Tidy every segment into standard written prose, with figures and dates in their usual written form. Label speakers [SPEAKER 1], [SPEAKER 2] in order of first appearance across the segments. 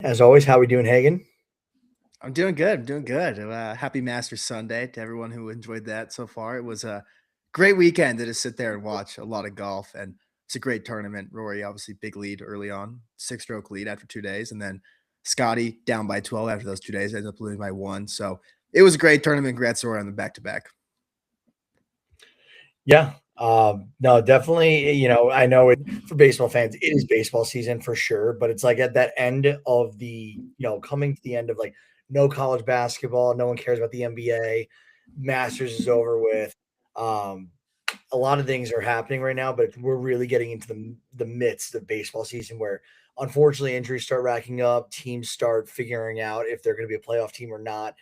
[SPEAKER 1] As always, how we doing, Hagen?
[SPEAKER 2] I'm doing good. I'm doing good. Happy Masters Sunday to everyone who enjoyed that so far. It was a great weekend to just sit there and watch a lot of golf, and it's a great tournament. Rory obviously big lead early on, 6 stroke lead after 2 days, and then Scotty down by 12 after those 2 days, ended up losing by one. So it was a great tournament. Congrats Rory on the back to back.
[SPEAKER 1] Yeah. No, definitely. I know for baseball fans, it is baseball season for sure, but it's like at that end of coming to the end of like no college basketball, no one cares about the NBA, Masters is over with. Um, a lot of things are happening right now, but we're really getting into the midst of baseball season where unfortunately injuries start racking up, teams start figuring out if they're going to be a playoff team or not.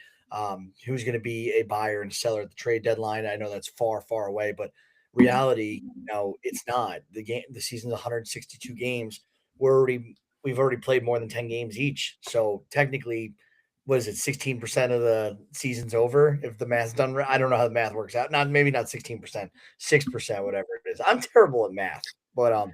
[SPEAKER 1] Who's going to be a buyer and seller at the trade deadline? I know that's far, far away, but reality, it's not. The season's 162 games. We've already played more than 10 games each. So technically, was it 16% of the season's over if the math's done right? I don't know how the math works out. Not maybe not 16%, 6%, whatever it is. I'm terrible at math, but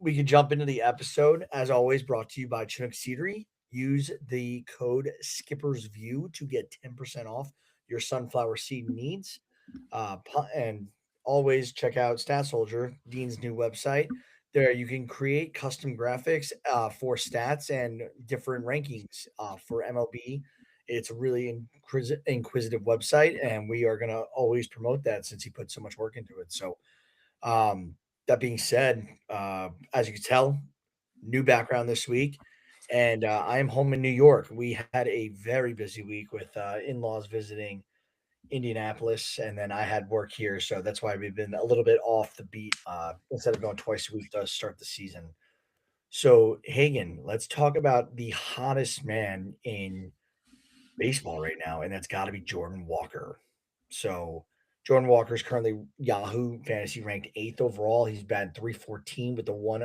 [SPEAKER 1] we can jump into the episode as always. Brought to you by Chinook Seedery. Use the code Skipper's View to get 10% off your sunflower seed needs. And always check out Stat Soldier, Dean's new website. There you can create custom graphics for stats and different rankings for MLB. It's a really inquisitive website, and we are going to always promote that since he put so much work into it. So, um, that being said, as you can tell, new background this week, and I am home in New York. We had a very busy week with in-laws visiting Indianapolis, and then I had work here, so that's why we've been a little bit off the beat instead of going twice a week to start the season. So, Hagen, let's talk about the hottest man in baseball right now, and that's got to be Jordan Walker. So, Jordan Walker is currently Yahoo Fantasy ranked eighth overall. He's batting 314 with the one.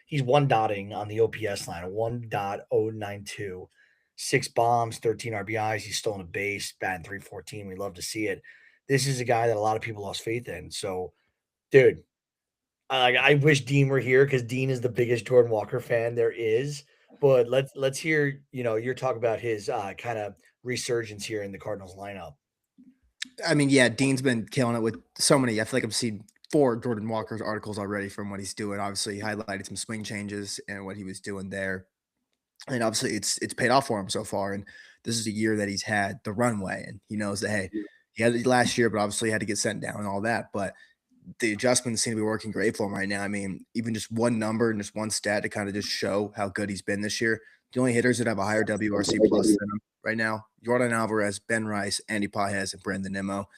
[SPEAKER 1] He's one dotting on the OPS line, a 1.092. Six bombs, 13 RBIs. He's stolen a base, batting 314. We love to see it. This is a guy that a lot of people lost faith in. So, dude, I wish Dean were here because Dean is the biggest Jordan Walker fan there is. But let's hear your talk about his kind of resurgence here in the Cardinals lineup.
[SPEAKER 2] I mean, yeah, Dean's been killing it with so many. I feel like I've seen four Jordan Walker's articles already from what he's doing. Obviously, he highlighted some swing changes and what he was doing there, and obviously it's paid off for him so far. And this is a year that he's had the runway, and he knows that hey, he had it last year, but obviously had to get sent down and all that. But the adjustments seem to be working great for him right now. I mean, even just one number and just one stat to kind of just show how good he's been this year. The only hitters that have a higher WRC plus than him right now: Jordan Alvarez, Ben Rice, Andy Pajes, and Brandon Nimmo.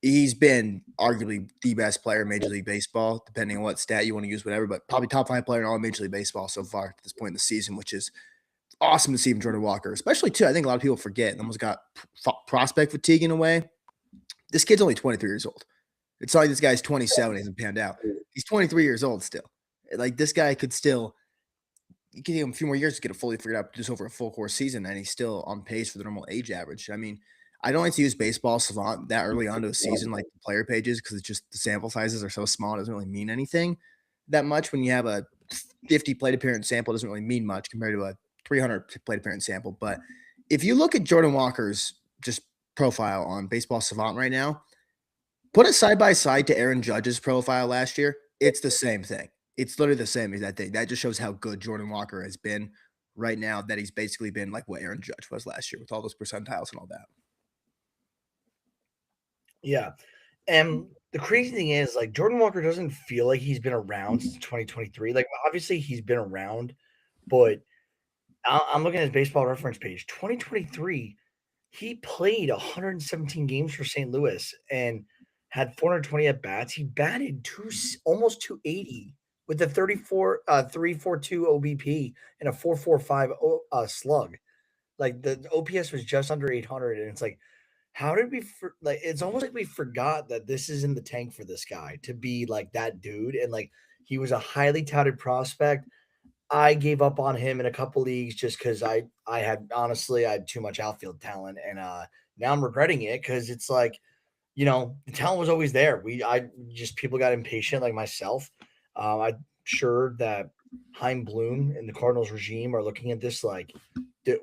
[SPEAKER 2] He's been arguably the best player in Major League Baseball, depending on what stat you want to use, whatever, but probably top five player in all of Major League Baseball so far at this point in the season, which is awesome to see from Jordan Walker, especially too. I think a lot of people forget and almost got prospect fatigue in a way. This kid's only 23 years old. It's not like this guy's 27, he hasn't panned out. He's 23 years old still. Like this guy could still, you give him a few more years to get it fully figured out just over a full course season, and he's still on pace for the normal age average. I mean, I don't like to use baseball savant that early onto a season like the player pages because it's just the sample sizes are so small. It doesn't really mean anything that much when you have a 50 plate appearance sample. It doesn't really mean much compared to a 300 plate appearance sample. But if you look at Jordan Walker's just profile on baseball savant right now, put it side by side to Aaron Judge's profile last year, it's the same thing. It's literally the same as that thing. That just shows how good Jordan Walker has been right now, that he's basically been like what Aaron Judge was last year with all those percentiles and all that.
[SPEAKER 1] Yeah. And the crazy thing is, like, Jordan Walker doesn't feel like he's been around since 2023. Like, obviously, he's been around, but I'm looking at his baseball reference page. 2023, he played 117 games for St. Louis and had 420 at bats. He batted almost 280 with a 342 OBP and a 445 slug. Like the OPS was just under 800, and it's like, how did like? It's almost like we forgot that this is in the tank for this guy to be like that dude, and like he was a highly touted prospect. I gave up on him in a couple leagues just because I had honestly I had too much outfield talent, and now I'm regretting it because it's like the talent was always there. I just people got impatient like myself. I'm sure that Heim Bloom and the Cardinals regime are looking at this like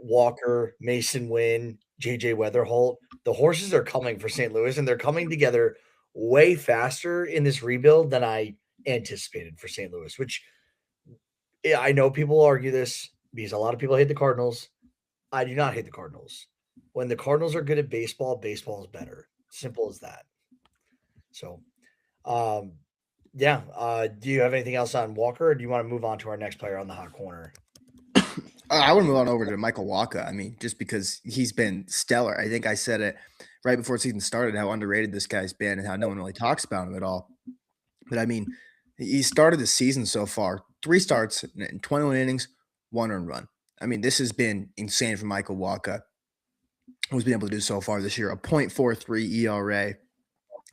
[SPEAKER 1] Walker, Mason Wynn, JJ Weatherholt. The horses are coming for St. Louis, and they're coming together way faster in this rebuild than I anticipated for St. Louis, which yeah, I know people argue this because a lot of people hate the Cardinals. I do not hate the Cardinals. When the Cardinals are good at baseball, baseball is better. Simple as that. So, um, yeah. Do you have anything else on Walker, or do you want to move on to our next player on the hot corner?
[SPEAKER 2] I want to move on over to Michael Waka. I mean, just because he's been stellar. I think I said it right before the season started how underrated this guy's been and how no one really talks about him at all. But I mean, he started the season so far 3 starts in 21 innings, 1 earned run. I mean, this has been insane for Michael Waka, who's been able to do so far this year. A .43 ERA.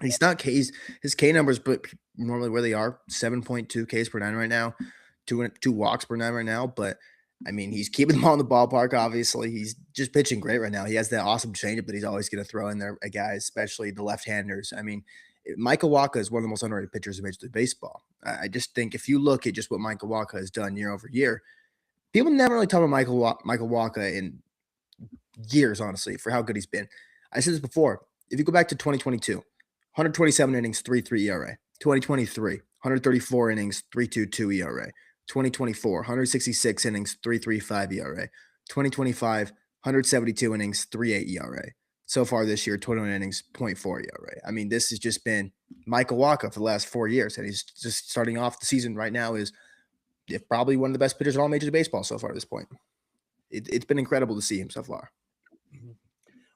[SPEAKER 2] He's not K's. His K numbers, but normally where they are 7.2 Ks per nine right now, two walks per nine right now. But I mean, he's keeping them on the ballpark. Obviously, he's just pitching great right now. He has that awesome changeup that he's always going to throw in there, guys, especially the left-handers. I mean, Michael Waka is one of the most underrated pitchers in Major League Baseball. I just think if you look at just what Michael Waka has done year over year, people never really talk about Michael Waka in years, honestly, for how good he's been. I said this before. If you go back to 2022, 127 innings, 3.3 ERA. 2023, 134 innings, 3.22 ERA. 2024, 166 innings, 3.35 ERA. 2025, 172 innings, 3.8 ERA. So far this year, 21 innings, 0.4 ERA. I mean, this has just been Michael Waka for the last 4 years, and he's just starting off the season right now is probably one of the best pitchers in all Major League Baseball so far at this point. It's been incredible to see him so far.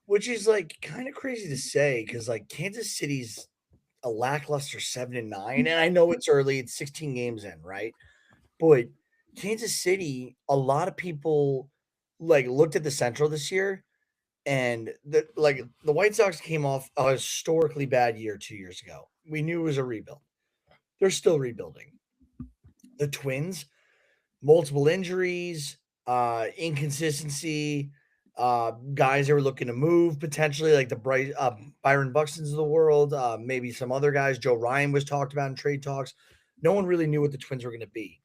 [SPEAKER 1] Which is like kind of crazy to say because like Kansas City's a lackluster 7-9, and I know it's early; it's 16 games in, right? But Kansas City, a lot of people like looked at the Central this year, and the White Sox came off a historically bad year 2 years ago. We knew it was a rebuild. They're still rebuilding. The Twins, multiple injuries, inconsistency, guys that were looking to move potentially, like Byron Buxton's of the world, maybe some other guys. Joe Ryan was talked about in trade talks. No one really knew what the Twins were going to be.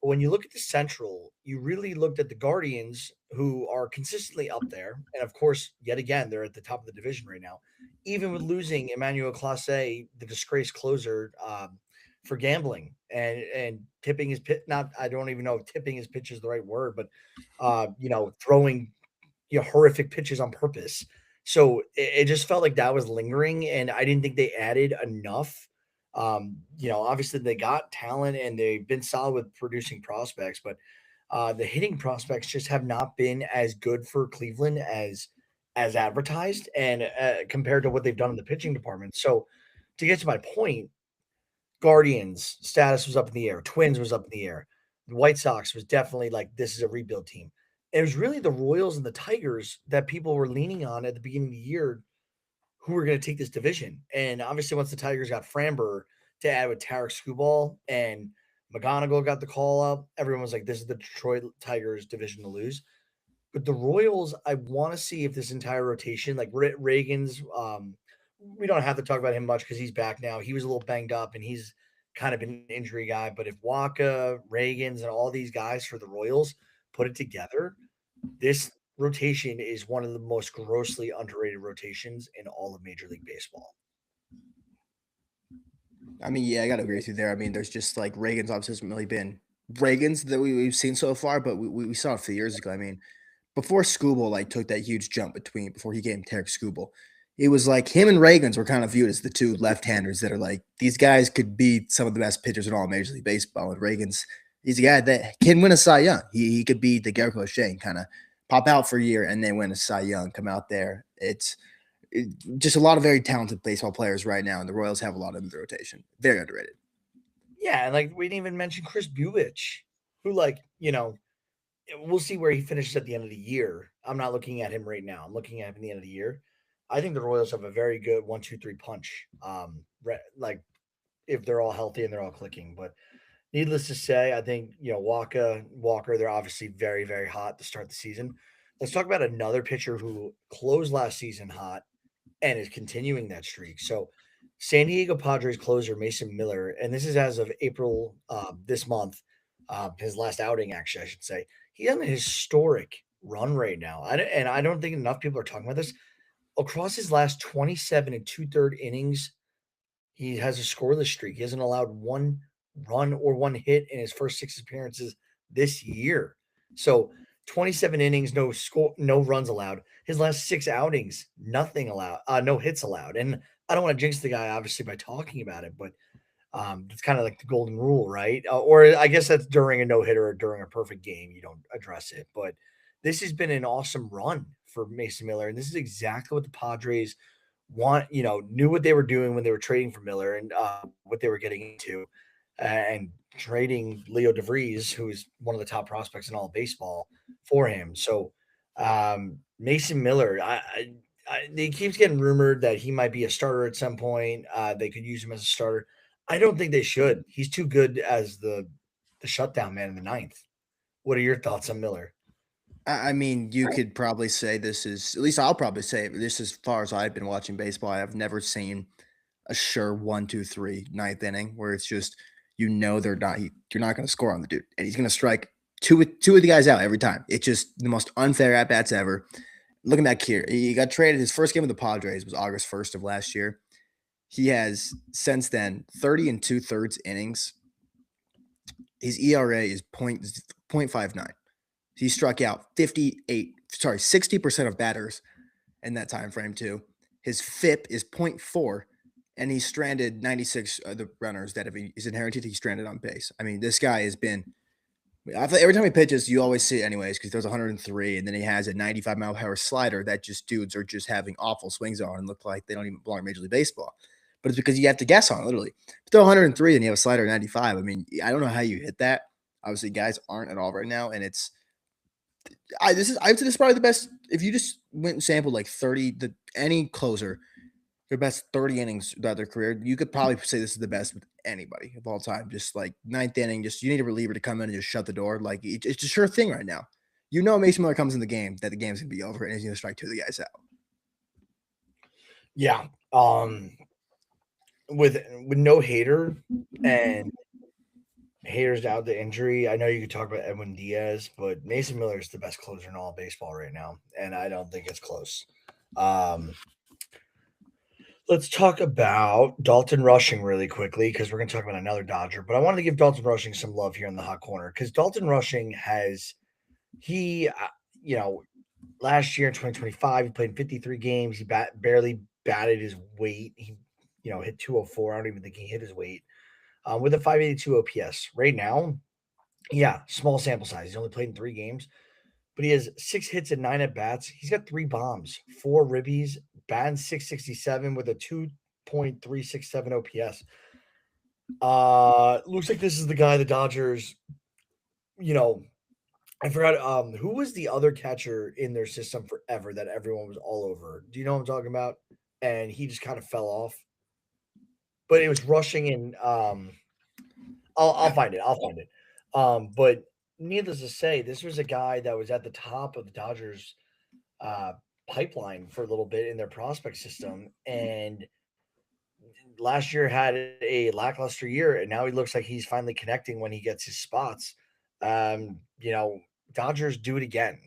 [SPEAKER 1] But when you look at the Central, you really looked at the Guardians, who are consistently up there, and of course, yet again, they're at the top of the division right now. Even with losing Emmanuel Clase, the disgraced closer, for gambling and tipping his pit. Not, I don't even know if tipping his pitch is the right word, but throwing horrific pitches on purpose. So it just felt like that was lingering, and I didn't think they added enough. Obviously they got talent and they've been solid with producing prospects, but the hitting prospects just have not been as good for Cleveland as advertised and compared to what they've done in the pitching department. So to get to my point, Guardians status was up in the air. Twins was up in the air. The White Sox was definitely like, this is a rebuild team. It was really the Royals and the Tigers that people were leaning on at the beginning of the year who were going to take this division. And obviously, once the Tigers got Framber to add with Tarek Skubal and McGonigal got the call up, everyone was like, this is the Detroit Tigers division to lose. But the Royals, I want to see if this entire rotation, like Reagan's, we don't have to talk about him much because he's back now. He was a little banged up and he's kind of an injury guy. But if Waka, Reagan's, and all these guys for the Royals put it together, this rotation is one of the most grossly underrated rotations in all of Major League Baseball.
[SPEAKER 2] I mean, yeah, I gotta agree with you there. I mean, there's just like Reagan's obviously hasn't really been Reagan's that we've seen so far, but we saw it a few years ago. I mean, before Skubal like took that huge jump before he gave Tarek Skubal, it was like him and Reagan's were kind of viewed as the two left-handers that are like these guys could be some of the best pitchers in all of Major League Baseball. And Reagan's he's a guy that can win a Cy Young. He could be the Garrett Crochet and kind of pop out for a year and then win a Cy Young, come out there. It's just a lot of very talented baseball players right now, and the Royals have a lot of them in the rotation. Very underrated.
[SPEAKER 1] Yeah, and like we didn't even mention Chris Buich, who we'll see where he finishes at the end of the year. I'm not looking at him right now. I'm looking at him at the end of the year. I think the Royals have a very good 1-2-3 punch. Like if they're all healthy and they're all clicking. But needless to say, I think Walker, they're obviously very, very hot to start the season. Let's talk about another pitcher who closed last season hot and is continuing that streak. So San Diego Padres closer Mason Miller, and this is as of April this month, his last outing, actually, I should say. He's on a historic run right now. And I don't think enough people are talking about this. Across his last 27 and two-third innings, he has a scoreless streak. He hasn't allowed one run or one hit in his first 6 appearances this year. So 27 innings, no score, no runs allowed. His last 6 outings, nothing allowed, no hits allowed. And I don't want to jinx the guy, obviously, by talking about it, but it's kind of like the golden rule, right? Or I guess that's during a no hitter or during a perfect game, you don't address it. But this has been an awesome run for Mason Miller, and this is exactly what the Padres knew what they were doing when they were trading for Miller and what they were getting into, and trading Leo DeVries, who is one of the top prospects in all of baseball, for him. So Mason Miller, it keeps getting rumored that he might be a starter at some point. They could use him as a starter. I don't think they should. He's too good as the shutdown man in the ninth. What are your thoughts on Miller?
[SPEAKER 2] I mean, you could probably say this is, at least I'll probably say this as far as I've been watching baseball. I've never seen a sure 1, 2, 3 ninth inning where it's just you're not going to score on the dude, and he's going to strike two of the guys out every time. It's just the most unfair at bats ever. Looking back here, he got traded. His first game with the Padres was August 1st of last year. He has since then 30 and 2/3 innings. His ERA is 0.59. He struck out 60% of batters in that time frame too. His FIP is 0.4, and he's stranded 96 of the runners that he's inherited. He's stranded on base. I mean, this guy has been. I feel like every time he pitches, you always see it anyways because there's 103, and then he has a 95-mile-per-hour slider that just dudes are just having awful swings on and look like they don't even belong in Major League Baseball. But it's because you have to guess on it, literally. Throw 103 and you have a slider 95. I mean, I don't know how you hit that. Obviously, guys aren't at all right now, and it's. I'd say this is probably the best. If you just went and sampled like 30, any closer, their best 30 innings throughout their career, you could probably say this is the best with anybody of all time. Just like ninth inning, just you need a reliever to come in and just shut the door. Like it's a sure thing right now. You know, Mason Miller comes in the game that the game's gonna be over and he's gonna strike 2 of the guys out.
[SPEAKER 1] Yeah. With no Hater and Hater's out the injury. I know you could talk about Edwin Diaz, but Mason Miller is the best closer in all of baseball right now, and I don't think it's close. Let's talk about Dalton Rushing really quickly because we're going to talk about another Dodger. But I wanted to give Dalton Rushing some love here in the hot corner because Dalton Rushing last year in 2025, he played 53 games. He barely batted his weight. He, hit 204. I don't even think he hit his weight with a 582 OPS. Right now, yeah, small sample size. He's only played in 3 games, but he has 6 hits and 9 at bats. He's got 3 bombs, 4 ribbies, batting 667 with a 2.367 OPS. Looks like this is the guy the Dodgers, I forgot who was the other catcher in their system forever that everyone was all over. Do you know what I'm talking about? And he just kind of fell off. But it was Rushing and I'll find it. I'll find it. But needless to say, this was a guy that was at the top of the Dodgers pipeline for a little bit in their prospect system, and last year had a lackluster year, and now he looks like he's finally connecting when he gets his spots. Dodgers do it again,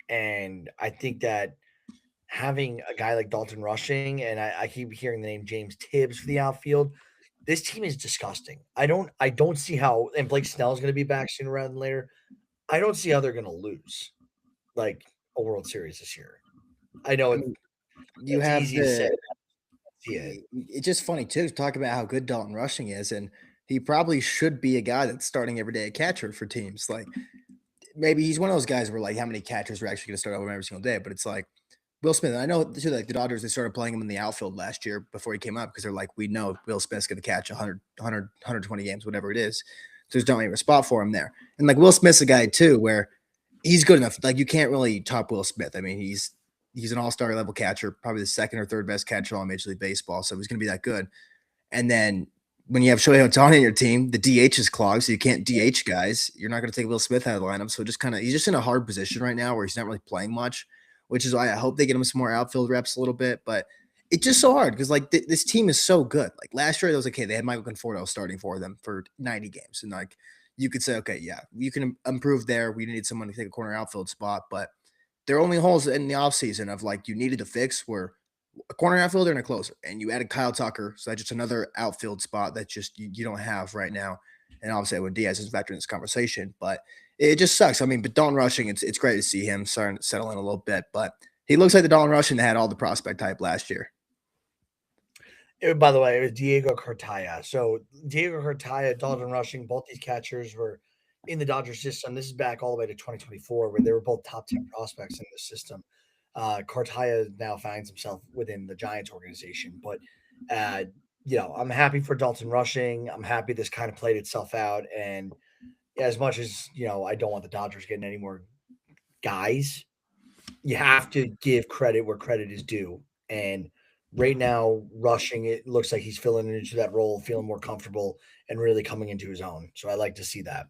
[SPEAKER 1] and I think that having a guy like Dalton Rushing, and I keep hearing the name James Tibbs for the outfield. This team is disgusting. I don't see how, and Blake Snell is going to be back sooner rather than later. I don't see how they're going to lose like a World Series this year. I know
[SPEAKER 2] you have
[SPEAKER 1] easy to say. Yeah.
[SPEAKER 2] It's just funny too to talk about how good Dalton Rushing is, and he probably should be a guy that's starting every day at catcher for teams. Like maybe he's one of those guys where like how many catchers are actually going to start over every single day, but it's like Will Smith. I know too, like the Dodgers, they started playing him in the outfield last year before he came up because they're like, we know Will Smith's going to catch 120 games, whatever it is. So there's not even a spot for him there. And like Will Smith's a guy too where he's good enough. Like you can't really top Will Smith. I mean, he's an all-star level catcher, probably the second or third best catcher on Major League Baseball. So he's going to be that good. And then when you have Shohei Ohtani in your team, the DH is clogged, so you can't DH guys. You're not going to take Will Smith out of the lineup. So he's just in a hard position right now where he's not really playing much, which is why I hope they get him some more outfield reps a little bit. But it's just so hard because like this team is so good. Like last year, it was okay. They had Michael Conforto starting for them for 90 games, and like you could say, okay, yeah, you can improve there. We need someone to take a corner outfield spot, but there are only holes in the offseason of like you needed to fix were a corner outfielder and a closer. And you added Kyle Tucker. So that's just another outfield spot that just you don't have right now. And obviously when Diaz is factored in this conversation, but it just sucks. I mean, but Dalton Rushing, it's great to see him starting to settle in a little bit, but he looks like the Dalton Rushing that had all the prospect type last year.
[SPEAKER 1] By the way, it was Diego Cartaya. So Diego Cartaya, Dalton Rushing, both these catchers were in the Dodgers system. This is back all the way to 2024, where they were both top 10 prospects in the system. Cartaya now finds himself within the Giants organization. But, uh, I'm happy for Dalton Rushing. I'm happy this kind of played itself out. And as much as, I don't want the Dodgers getting any more guys, you have to give credit where credit is due. And right now, Rushing, it looks like he's filling into that role, feeling more comfortable and really coming into his own. So I like to see that.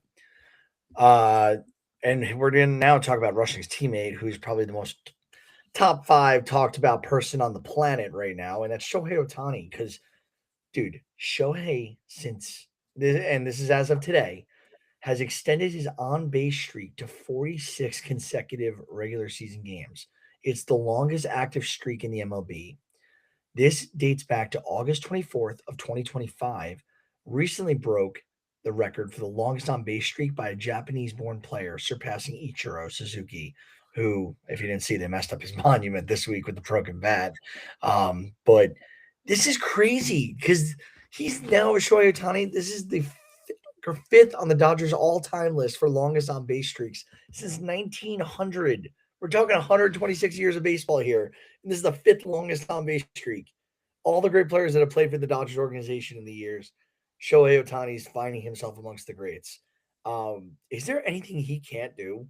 [SPEAKER 1] And we're going to now talk about Rushing's teammate, who's probably the most top 5 talked about person on the planet right now, and that's Shohei Ohtani. Because, dude, Shohei, and this is as of today, has extended his on base streak to 46 consecutive regular season games. It's the longest active streak in the MLB. This dates back to August 24th of 2025, recently broke the record for the longest on base streak by a Japanese-born player, surpassing Ichiro Suzuki, who, if you didn't see, they messed up his monument this week with the broken bat. But this is crazy because he's now Shohei Ohtani. This is the fifth on the Dodgers all-time list for longest on base streaks since 1900. We're talking 126 years of baseball here, and this is the 5th longest on base streak. All the great players that have played for the Dodgers organization in the years, Shohei Ohtani is finding himself amongst the greats. Is there anything he can't do?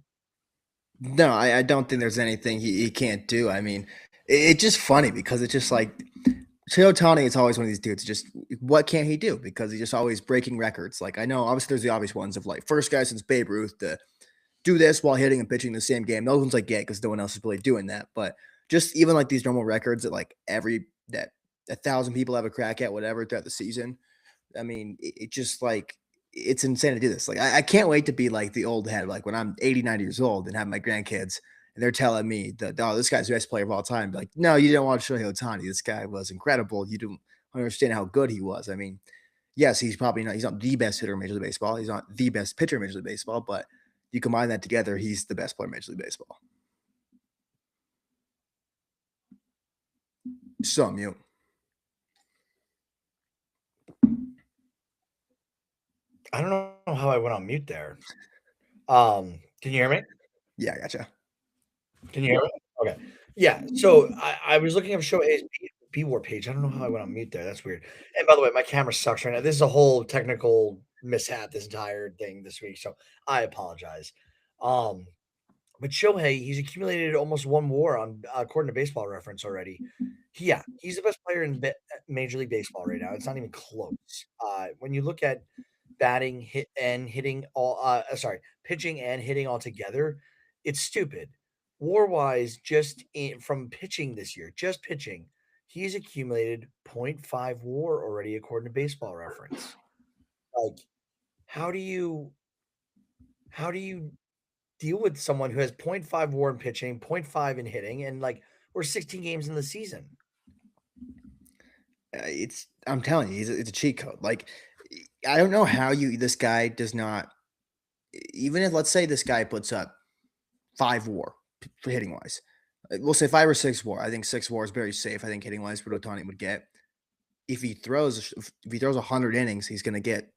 [SPEAKER 2] No, I don't think there's anything he can't do. I mean, it's just funny because it's just like Shohei Ohtani is always one of these dudes. Just what can't he do? Because he's just always breaking records. Like I know, obviously, there's the obvious ones of like first guy since Babe Ruth to do this while hitting and pitching the same game. Those ones I get because no one else is really doing that. But just even like these normal records that like that 1,000 people have a crack at whatever throughout the season. I mean, it just like it's insane to do this. Like I can't wait to be like the old head, like when I'm 89 years old and have my grandkids and they're telling me that, oh, this guy's the best player of all time. Be like, no, you don't want to show Ohtani. This guy was incredible. You don't understand how good he was. I mean, yes, he's not the best hitter in Major League Baseball. He's not the best pitcher in Major League Baseball, but you combine that together, he's the best player in Major League Baseball. So I'm mute.
[SPEAKER 1] I don't know how I went on mute there. Can you hear me?
[SPEAKER 2] Yeah, I gotcha.
[SPEAKER 1] Can you hear me? Okay. Yeah. So I was looking up Shohei's B-War page. I don't know how I went on mute there. That's weird. And by the way, my camera sucks right now. This is a whole technical mishap, this entire thing this week. So I apologize. Um, but Shohei, he's accumulated almost 1 WAR on according to Baseball Reference already. He's the best player in Major League Baseball right now. It's not even close. When you look at batting, pitching and hitting all together, it's stupid. WAR wise, from pitching this year, just pitching, he's accumulated 0.5 WAR already, according to Baseball Reference. Like, how do you deal with someone who has 0.5 WAR in pitching, 0.5 in hitting, and like we're 16 games in the season?
[SPEAKER 2] I'm telling you, it's a cheat code. Like, I don't know how this guy does not, even if let's say this guy puts up 5 WAR hitting wise, we'll say 5 or 6 WAR. I think 6 WAR is very safe. I think hitting wise, what Ohtani would get. If he throws 100 innings, he's going to get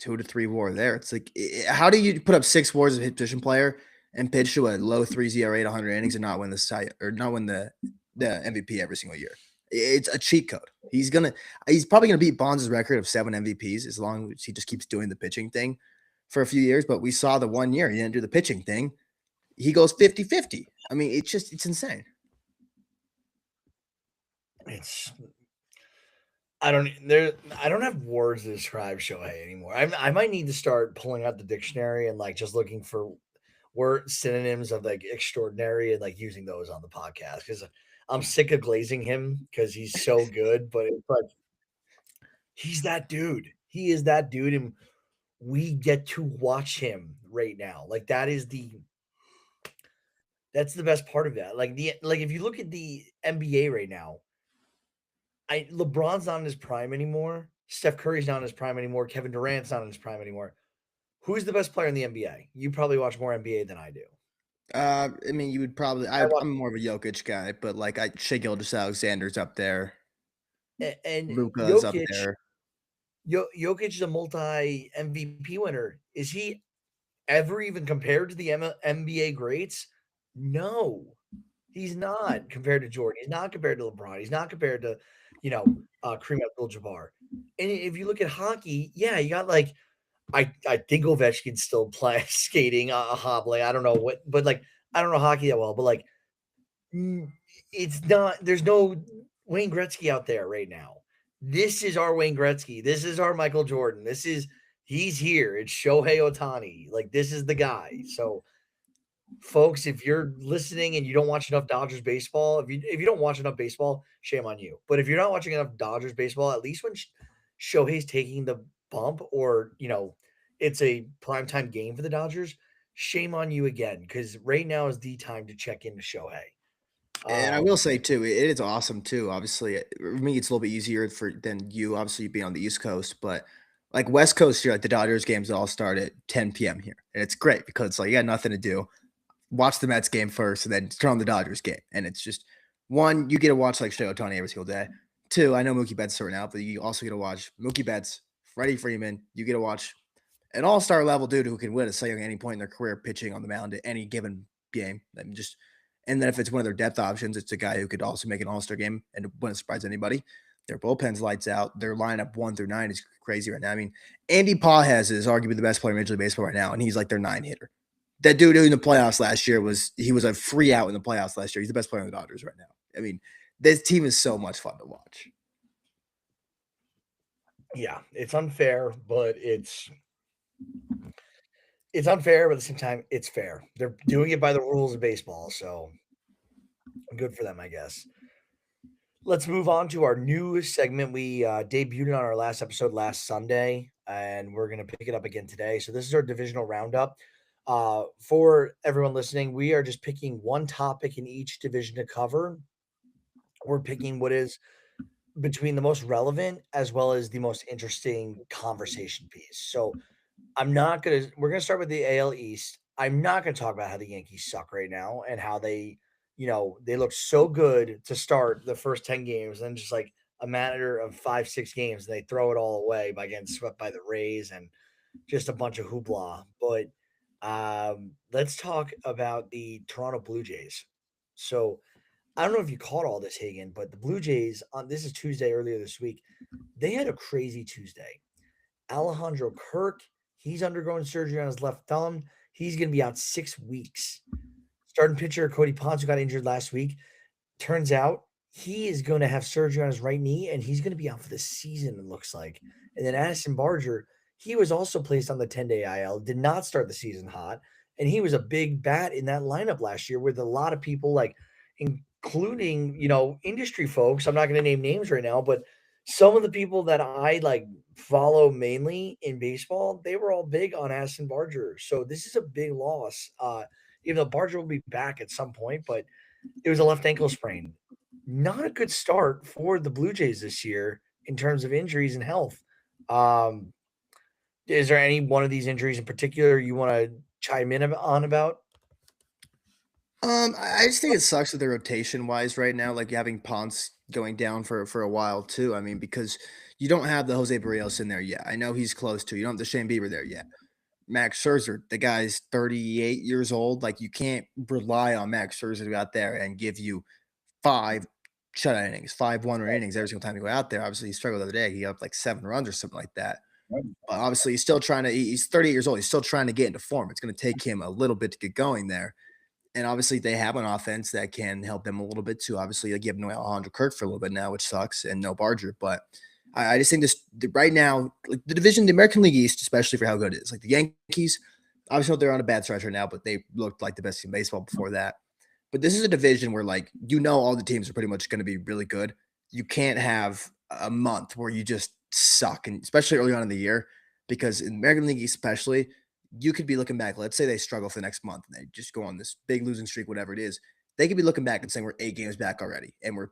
[SPEAKER 2] 2 to 3 WAR there. It's like, how do you put up 6 WARs as a hit position player and pitch to a low 3 ERA 100 innings and not win the MVP every single year? It's a cheat code. He's probably gonna beat Bonds' record of 7 MVPs as long as he just keeps doing the pitching thing for a few years. But we saw the 1 year he didn't do the pitching thing. He goes 50-50. I mean, it's insane.
[SPEAKER 1] I don't have words to describe Shohei anymore. I might need to start pulling out the dictionary and like just looking for word synonyms of like extraordinary and like using those on the podcast because I'm sick of glazing him because he's so good. But it's like he's that dude. He is that dude. And we get to watch him right now. Like that's the best part of that. Like if you look at the NBA right now, I LeBron's not in his prime anymore. Steph Curry's not in his prime anymore. Kevin Durant's not in his prime anymore. Who's the best player in the NBA? You probably watch more NBA than I do.
[SPEAKER 2] I mean, you would probably.
[SPEAKER 1] I watch
[SPEAKER 2] I'm more of a Jokic guy, but like I Shea Gilgeous-Alexander's up there.
[SPEAKER 1] and
[SPEAKER 2] Luka's up there.
[SPEAKER 1] Jokic is a multi MVP winner. Is he ever even compared to the NBA greats? No, he's not compared to Jordan. He's not compared to LeBron. He's not compared to, Kareem Abdul-Jabbar. And if you look at hockey, yeah, you got like I think Ovechkin's still play skating, hobbling. I don't know what, but like I don't know hockey that well, but like mm, it's not. There's no Wayne Gretzky out there right now. This is our Wayne Gretzky. This is our Michael Jordan. He's here. It's Shohei Ohtani. Like this is the guy. So folks, if you're listening and you don't watch enough Dodgers baseball, if you don't watch enough baseball, shame on you. But if you're not watching enough Dodgers baseball, at least when Shohei's taking the bump, or it's a primetime game for the Dodgers, shame on you again, because right now is the time to check into Shohei.
[SPEAKER 2] And I will say too, it is awesome too. Obviously, for me, it's a little bit easier than you. Obviously, being on the East Coast, but like West Coast here, like the Dodgers games all start at 10 p.m. here, and it's great because like you got nothing to do. Watch the Mets game first, and then turn on the Dodgers game, and it's just one, you get to watch like Shohei Ohtani every single day. Two, I know Mookie Betts starting out, but you also get to watch Mookie Betts, Freddie Freeman. You get to watch an all-star level dude who can win a Cy Young at any point in their career, pitching on the mound at any given game. I mean, and then if it's one of their depth options, it's a guy who could also make an all-star game and wouldn't surprise anybody. Their bullpen's lights out. Their lineup 1 through 9 is crazy right now. I mean, Andy Pages is arguably the best player in Major League Baseball right now, and he's like their 9 hitter. That dude in the playoffs last year was a free out in the playoffs last year. He's the best player on the Dodgers right now. I mean, this team is so much fun to watch.
[SPEAKER 1] Yeah, it's unfair, but it's unfair, but at the same time, it's fair. They're doing it by the rules of baseball, so good for them, I guess. Let's move on to our new segment. We debuted on our last episode last Sunday, and we're going to pick it up again today. So this is our divisional roundup. For everyone listening, we are just picking one topic in each division to cover. We're picking what is between the most relevant as well as the most interesting conversation piece. So we're gonna start with the AL East. I'm not gonna talk about how the Yankees suck right now and how they look so good to start the first 10 games, and just like a matter of 5, 6 games, they throw it all away by getting swept by the Rays and just a bunch of hoopla. But let's talk about the Toronto Blue Jays. So I don't know if you caught all this, Hagen, but the Blue Jays on this is Tuesday earlier this week. They had a crazy Tuesday. Alejandro Kirk, he's undergoing surgery on his left thumb. He's going to be out 6 weeks. Starting pitcher Cody Ponce, who got injured last week, turns out he is going to have surgery on his right knee, and he's going to be out for the season, it looks like. And then Addison Barger, he was also placed on the 10-day IL, did not start the season hot, and he was a big bat in that lineup last year with a lot of people, like including, industry folks. I'm not going to name names right now, but some of the people that I like follow mainly in baseball, they were all big on Addison Barger. So this is a big loss. Even though Barger will be back at some point, but it was a left ankle sprain. Not a good start for the Blue Jays this year in terms of injuries and health. Um, is there any one of these injuries in particular you want to chime in on about?
[SPEAKER 2] I just think it sucks with the rotation wise right now, like having Ponce going down for a while too. I mean, because you don't have the Jose Barrios in there yet. I know he's close to. You don't have the Shane Bieber there yet. Max Scherzer, the guy's 38 years old. Like you can't rely on Max Scherzer to go out there and give you 5 shutout innings, 5 one-run innings every single time you go out there. Obviously, he struggled the other day. He got like 7 runs or something like that.
[SPEAKER 1] Right.
[SPEAKER 2] But obviously, he's still trying to. He's 38 years old. He's still trying to get into form. It's going to take him a little bit to get going there. And obviously, they have an offense that can help them a little bit too. Obviously, like you have no Alejandro Kirk for a little bit now, which sucks, and no Barger. But I just think right now, like the division, the American League East, especially for how good it is. Like the Yankees, obviously they're on a bad stretch right now, but they looked like the best team in baseball before that. But this is a division where, like, all the teams are pretty much going to be really good. You can't have a month where you just suck, and especially early on in the year. because in American League especially, you could be looking back. Let's say they struggle for the next month and they just go on this big losing streak, whatever it is. They could be looking back and saying we're 8 games back already, and we're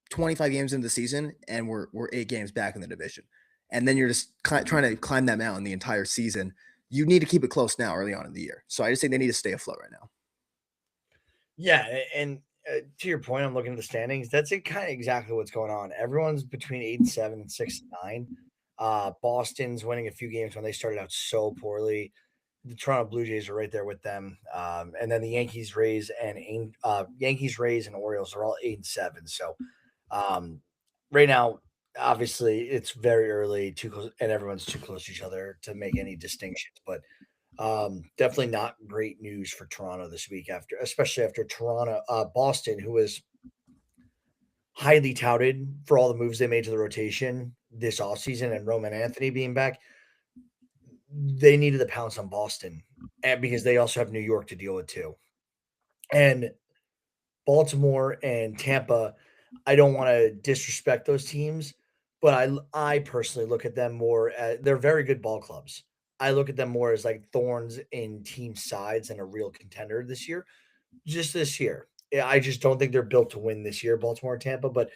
[SPEAKER 2] 25 games into the season, and we're 8 games back in the division. And then you're just trying to climb that mountain the entire season. You need to keep it close now, early on in the year. So I just think they need to stay afloat right now.
[SPEAKER 1] Yeah, and to your point, I'm looking at the standings. That's it, kind of exactly what's going on. Everyone's between 8-7 and 6-9. Boston's winning a few games when they started out so poorly. The Toronto Blue Jays are right there with them, and then the Yankees, Rays, and Orioles are all 8-7. So um, right now, obviously, it's very early, too close, and everyone's too close to each other to make any distinctions. But definitely not great news for Toronto this week especially after Boston, who was highly touted for all the moves they made to the rotation this offseason and Roman Anthony being back. They needed to pounce on Boston, and because they also have New York to deal with too. And Baltimore and Tampa, I don't want to disrespect those teams, but I personally look at them more as they're very good ball clubs. I look at them more as like thorns in team sides and a real contender this year. Just this year. Yeah, I just don't think they're built to win this year, Baltimore and Tampa, but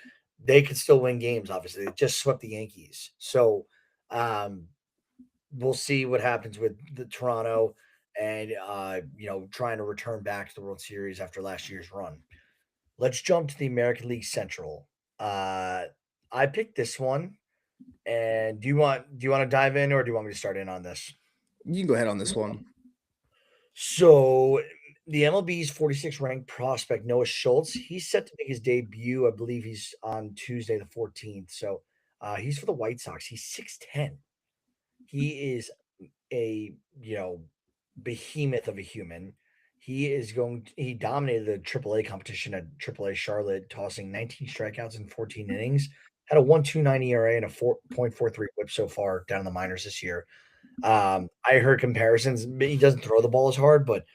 [SPEAKER 1] they could still win games, obviously. They just swept the Yankees. So um, we'll see what happens with the Toronto and trying to return back to the World Series after last year's run. Let's jump to the American League Central. Uh, I picked this one, and do you want to dive in, or do you want me to start in on this?
[SPEAKER 2] You can go ahead on this one.
[SPEAKER 1] So the MLB's 46th ranked prospect Noah Schultz, he's set to make his debut. I believe he's on Tuesday the 14th. So he's for the White Sox. He's 6'10". He is a behemoth of a human. He dominated the AAA competition at AAA Charlotte, tossing 19 strikeouts in 14 innings. Had a 1.29 ERA and a 4.43 WHIP so far down in the minors this year. I heard comparisons. He doesn't throw the ball as hard, but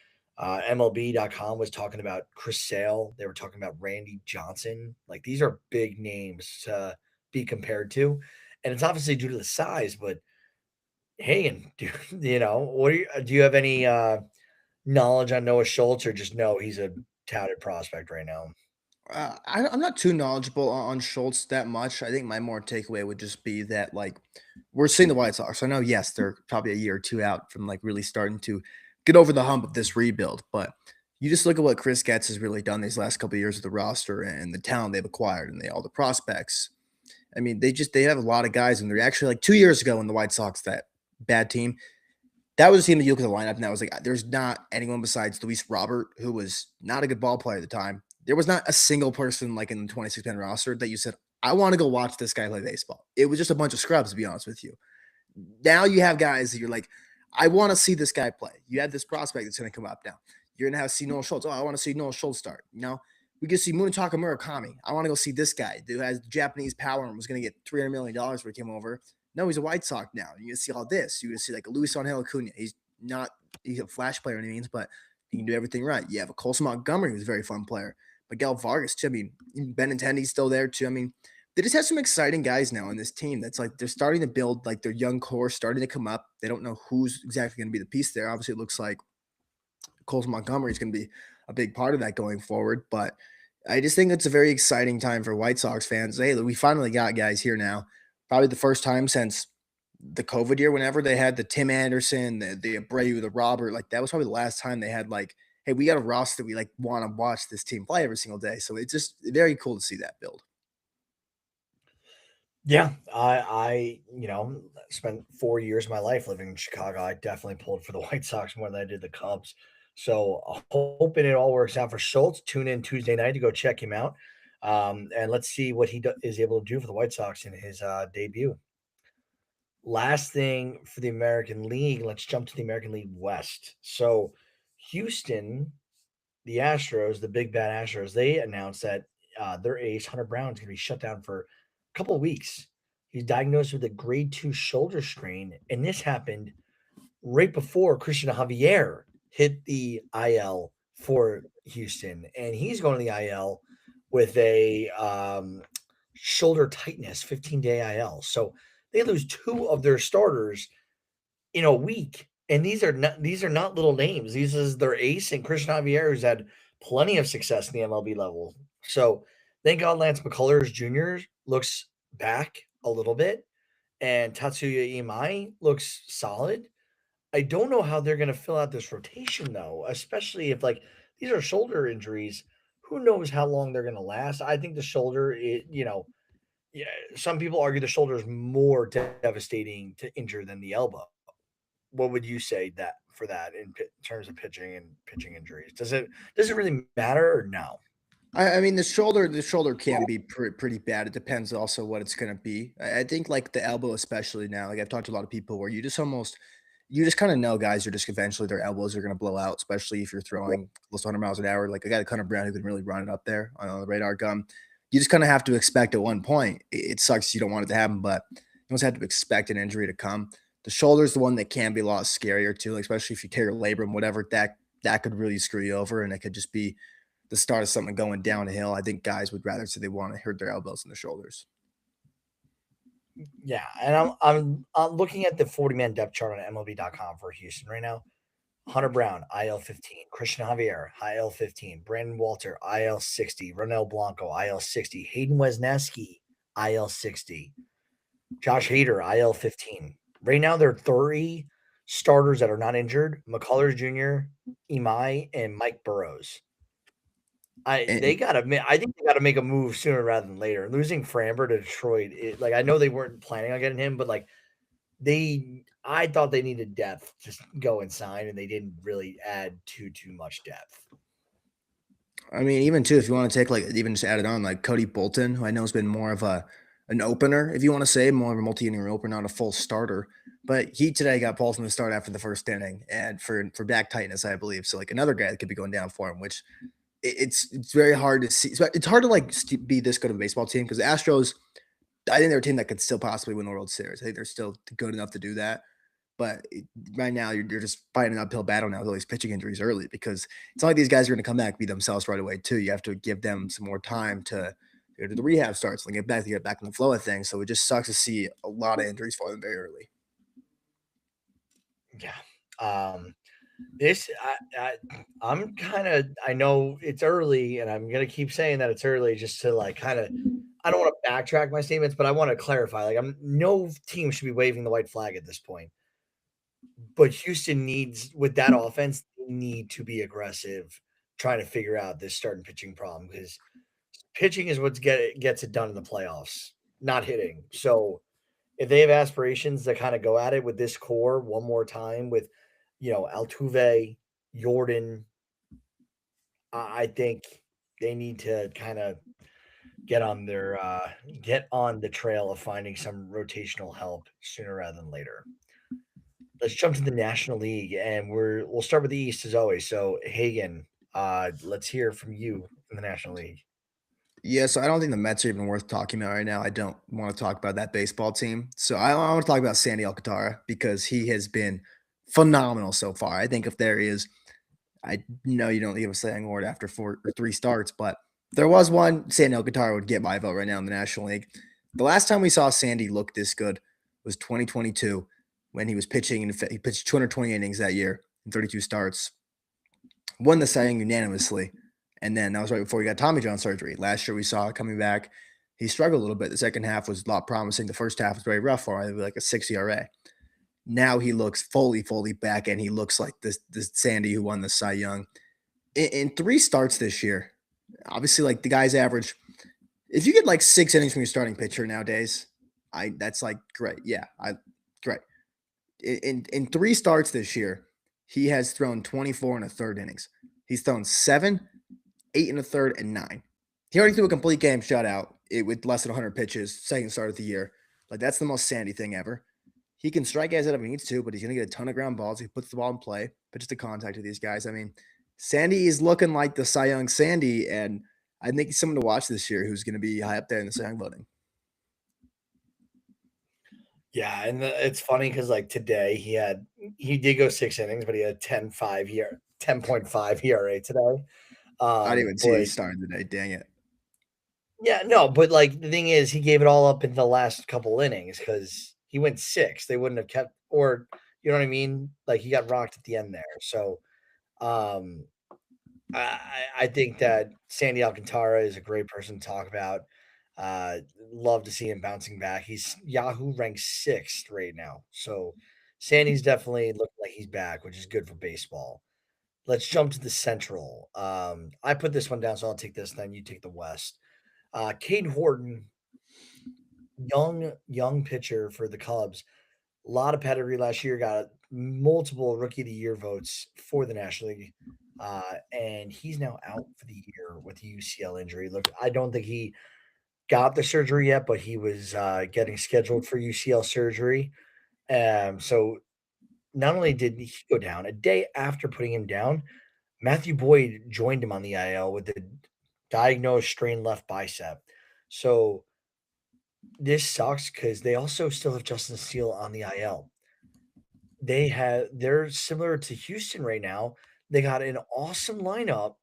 [SPEAKER 1] MLB.com was talking about Chris Sale. They were talking about Randy Johnson. Like these are big names to be compared to, and it's obviously due to the size. But Hagen, do you have any knowledge on Noah Schultz, or just know he's a touted prospect right now?
[SPEAKER 2] I'm not too knowledgeable on Schultz that much. I think my more takeaway would just be that like we're seeing the White Sox. I know, yes, they're probably a year or two out from like really starting to get over the hump of this rebuild, but you just look at what Chris Getz has really done these last couple of years with the roster and the talent they've acquired and all the prospects. I mean, they have a lot of guys, and they're actually like 2 years ago when the White Sox, that bad team, that was a team that you look at the lineup and that was like, there's not anyone besides Luis Robert, who was not a good ball player at the time. There was not a single person like in the 26-man roster that you said, I want to go watch this guy play baseball. It was just a bunch of scrubs, to be honest with you. Now you have guys that you're like, I want to see this guy play. You have this prospect that's going to come up now. You're going to see Noel Schultz. Oh, I want to see Noel Schultz start. We can see Munetaka Murakami. I want to go see this guy who has Japanese power and was going to get $300 million when he came over. No, he's a White Sox now. You can see all this. You can see like a Luis Angel Acuna. He's a flash player, any means, but he can do everything right. You have a Colson Montgomery, who's a very fun player. Miguel Vargas, too. I mean, Benintendi's still there, too. I mean, they just have some exciting guys now in this team that's like they're starting to build like their young core starting to come up. They don't know who's exactly going to be the piece there. Obviously, it looks like Colson Montgomery is going to be a big part of that going forward. But I just think it's a very exciting time for White Sox fans. Hey, we finally got guys here now. Probably the first time since the COVID year, whenever they had the Tim Anderson, the Abreu, the Robert, like that was probably the last time they had like, hey, we got a roster that we like want to watch this team play every single day. So it's just very cool to see that build.
[SPEAKER 1] Yeah, I spent 4 years of my life living in Chicago. I definitely pulled for the White Sox more than I did the Cubs. So hoping it all works out for Schultz. Tune in Tuesday night to go check him out, and let's see what is able to do for the White Sox in his debut. Last thing for the American League, let's jump to the American League West. So Houston, the Astros, the big bad Astros, they announced that their ace Hunter Brown is going to be shut down for a couple of weeks. He's diagnosed with a grade 2 shoulder strain, and this happened right before Christian Javier hit the IL for Houston, and he's going to the IL with a shoulder tightness, 15-day IL. So they lose two of their starters in a week. And these are not little names. These is their ace and Christian Javier, who's had plenty of success in the MLB level. So thank God Lance McCullers Jr. looks back a little bit, and Tatsuya Imai looks solid. I don't know how they're going to fill out this rotation though, especially if like these are shoulder injuries. Who knows how long they're going to last? I think the shoulder, yeah, some people argue the shoulder is more devastating to injure than the elbow. What would you say that for that in terms of pitching and pitching injuries? Does it really matter or no?
[SPEAKER 2] I mean, the shoulder can be pretty bad. It depends also what it's going to be. I think like the elbow, especially now, like I've talked to a lot of people where you just kind of know guys are just eventually their elbows are going to blow out, especially if you're throwing close to 100 miles an hour. Like a guy like Hunter Brown who can really run it up there on the radar gun. You just kind of have to expect at one point. It sucks you don't want it to happen, but you almost have to expect an injury to come. The shoulder's the one that can be a lot scarier too, like, especially if you tear a labrum, whatever that could really screw you over, and it could just be the start of something going downhill. I think guys would rather say they want to hurt their elbows than their shoulders.
[SPEAKER 1] Yeah, and I'm looking at the 40-man depth chart on MLB.com for Houston right now. Hunter Brown, IL 15. Christian Javier, IL 15. Brandon Walter, IL 60. Ronel Blanco, IL 60. Hayden Wesneski, IL 60. Josh Hader, IL 15. Right now, there are 3 starters that are not injured: McCullers Jr., Imai, and Mike Burrows.
[SPEAKER 2] And
[SPEAKER 1] I think they gotta make a move sooner rather than later. Losing Framber to Detroit, like I know they weren't planning on getting him, but like I thought they needed depth, just go and sign, and they didn't really add too much depth.
[SPEAKER 2] I mean, even too, if you want to take like even just add it on, like Cody Bolton, who I know has been more of an opener, if you want to say more of a multi-inning opener, not a full starter. But he today got pulled from the start after the first inning, and for back tightness, I believe. So like another guy that could be going down for him, which it's very hard to see. It's hard to like be this good of a baseball team because the Astros, I think they're a team that could still possibly win the World Series. I think they're still good enough to do that. But right now, you're just fighting an uphill battle now with all these pitching injuries early because it's not like these guys are going to come back and be themselves right away, too. You have to give them some more time to go to the rehab starts and get back in the flow of things. So it just sucks to see a lot of injuries for them very early.
[SPEAKER 1] Yeah. Um, this I'm kind of I know it's early, and I'm gonna keep saying that it's early just to like kind of I don't want to backtrack my statements, but I want to clarify. Like, I'm no team should be waving the white flag at this point. But Houston needs with that offense, they need to be aggressive, trying to figure out this starting pitching problem because pitching is gets it done in the playoffs, not hitting. So if they have aspirations to kind of go at it with this core one more time with, Altuve, Jordan, I think they need to kind of get on the trail of finding some rotational help sooner rather than later. Let's jump to the National League, and we'll start with the East as always. So Hagen, let's hear from you in the National League.
[SPEAKER 2] Yeah, so I don't think the Mets are even worth talking about right now. I don't want to talk about that baseball team. So I want to talk about Sandy Alcantara because he has been phenomenal so far. I think if there is, I know you don't give a saying award after 4 or 3 starts, but there was one, Sandy Alcantara would get my vote right now in the National League. The last time we saw Sandy look this good was 2022 when he was pitching and he pitched 220 innings that year in 32 starts, won the Cy Young unanimously. And then that was right before he got Tommy John surgery. Last year we saw it coming back. He struggled a little bit. The second half was a lot promising. The first half was very rough for him, like a 6 ERA. Now he looks fully back, and he looks like this Sandy who won the Cy Young in 3 starts this year. Obviously, like the guy's average, if you get like 6 innings from your starting pitcher nowadays, that's like great. Yeah, great. In 3 starts this year, he has thrown 24 and a third innings. He's thrown 7, 8 and a third, and 9. He already threw a complete game shutout with less than 100 pitches, second start of the year. Like that's the most Sandy thing ever. He can strike guys out if he needs to, but he's going to get a ton of ground balls. He puts the ball in play, pitches to contact with these guys. I mean, Sandy is looking like the Cy Young Sandy, and I think he's someone to watch this year who's going to be high up there in the Cy Young voting.
[SPEAKER 1] Yeah, and it's funny because like today he did go 6 innings, but he had 10.5 ERA today.
[SPEAKER 2] I didn't even see he
[SPEAKER 1] But
[SPEAKER 2] started today. Dang it.
[SPEAKER 1] yeah, no, but like the thing is, he gave it all up in the last couple innings because he went 6. They wouldn't have kept, or You know what I mean? Like he got rocked at the end there. So um, I think that Sandy Alcantara is a great person to talk about. Love to see him bouncing back. He's Yahoo ranked sixth right now. So Sandy's definitely looking like he's back, which is good for baseball. Let's jump to the Central. I put this one down, so I'll take this, then you take the West. Cade Horton, young pitcher for the Cubs. A lot of pedigree last year, got multiple Rookie of the Year votes for the National League. And he's now out for the year with a UCL injury. Look, I don't think he got the surgery yet, but he was getting scheduled for UCL surgery. So not only did he go down, a day after putting him down, Matthew Boyd joined him on the IL with the diagnosed strained left bicep. So this sucks because they also still have Justin Steele on the IL. They're similar to Houston right now. They got an awesome lineup,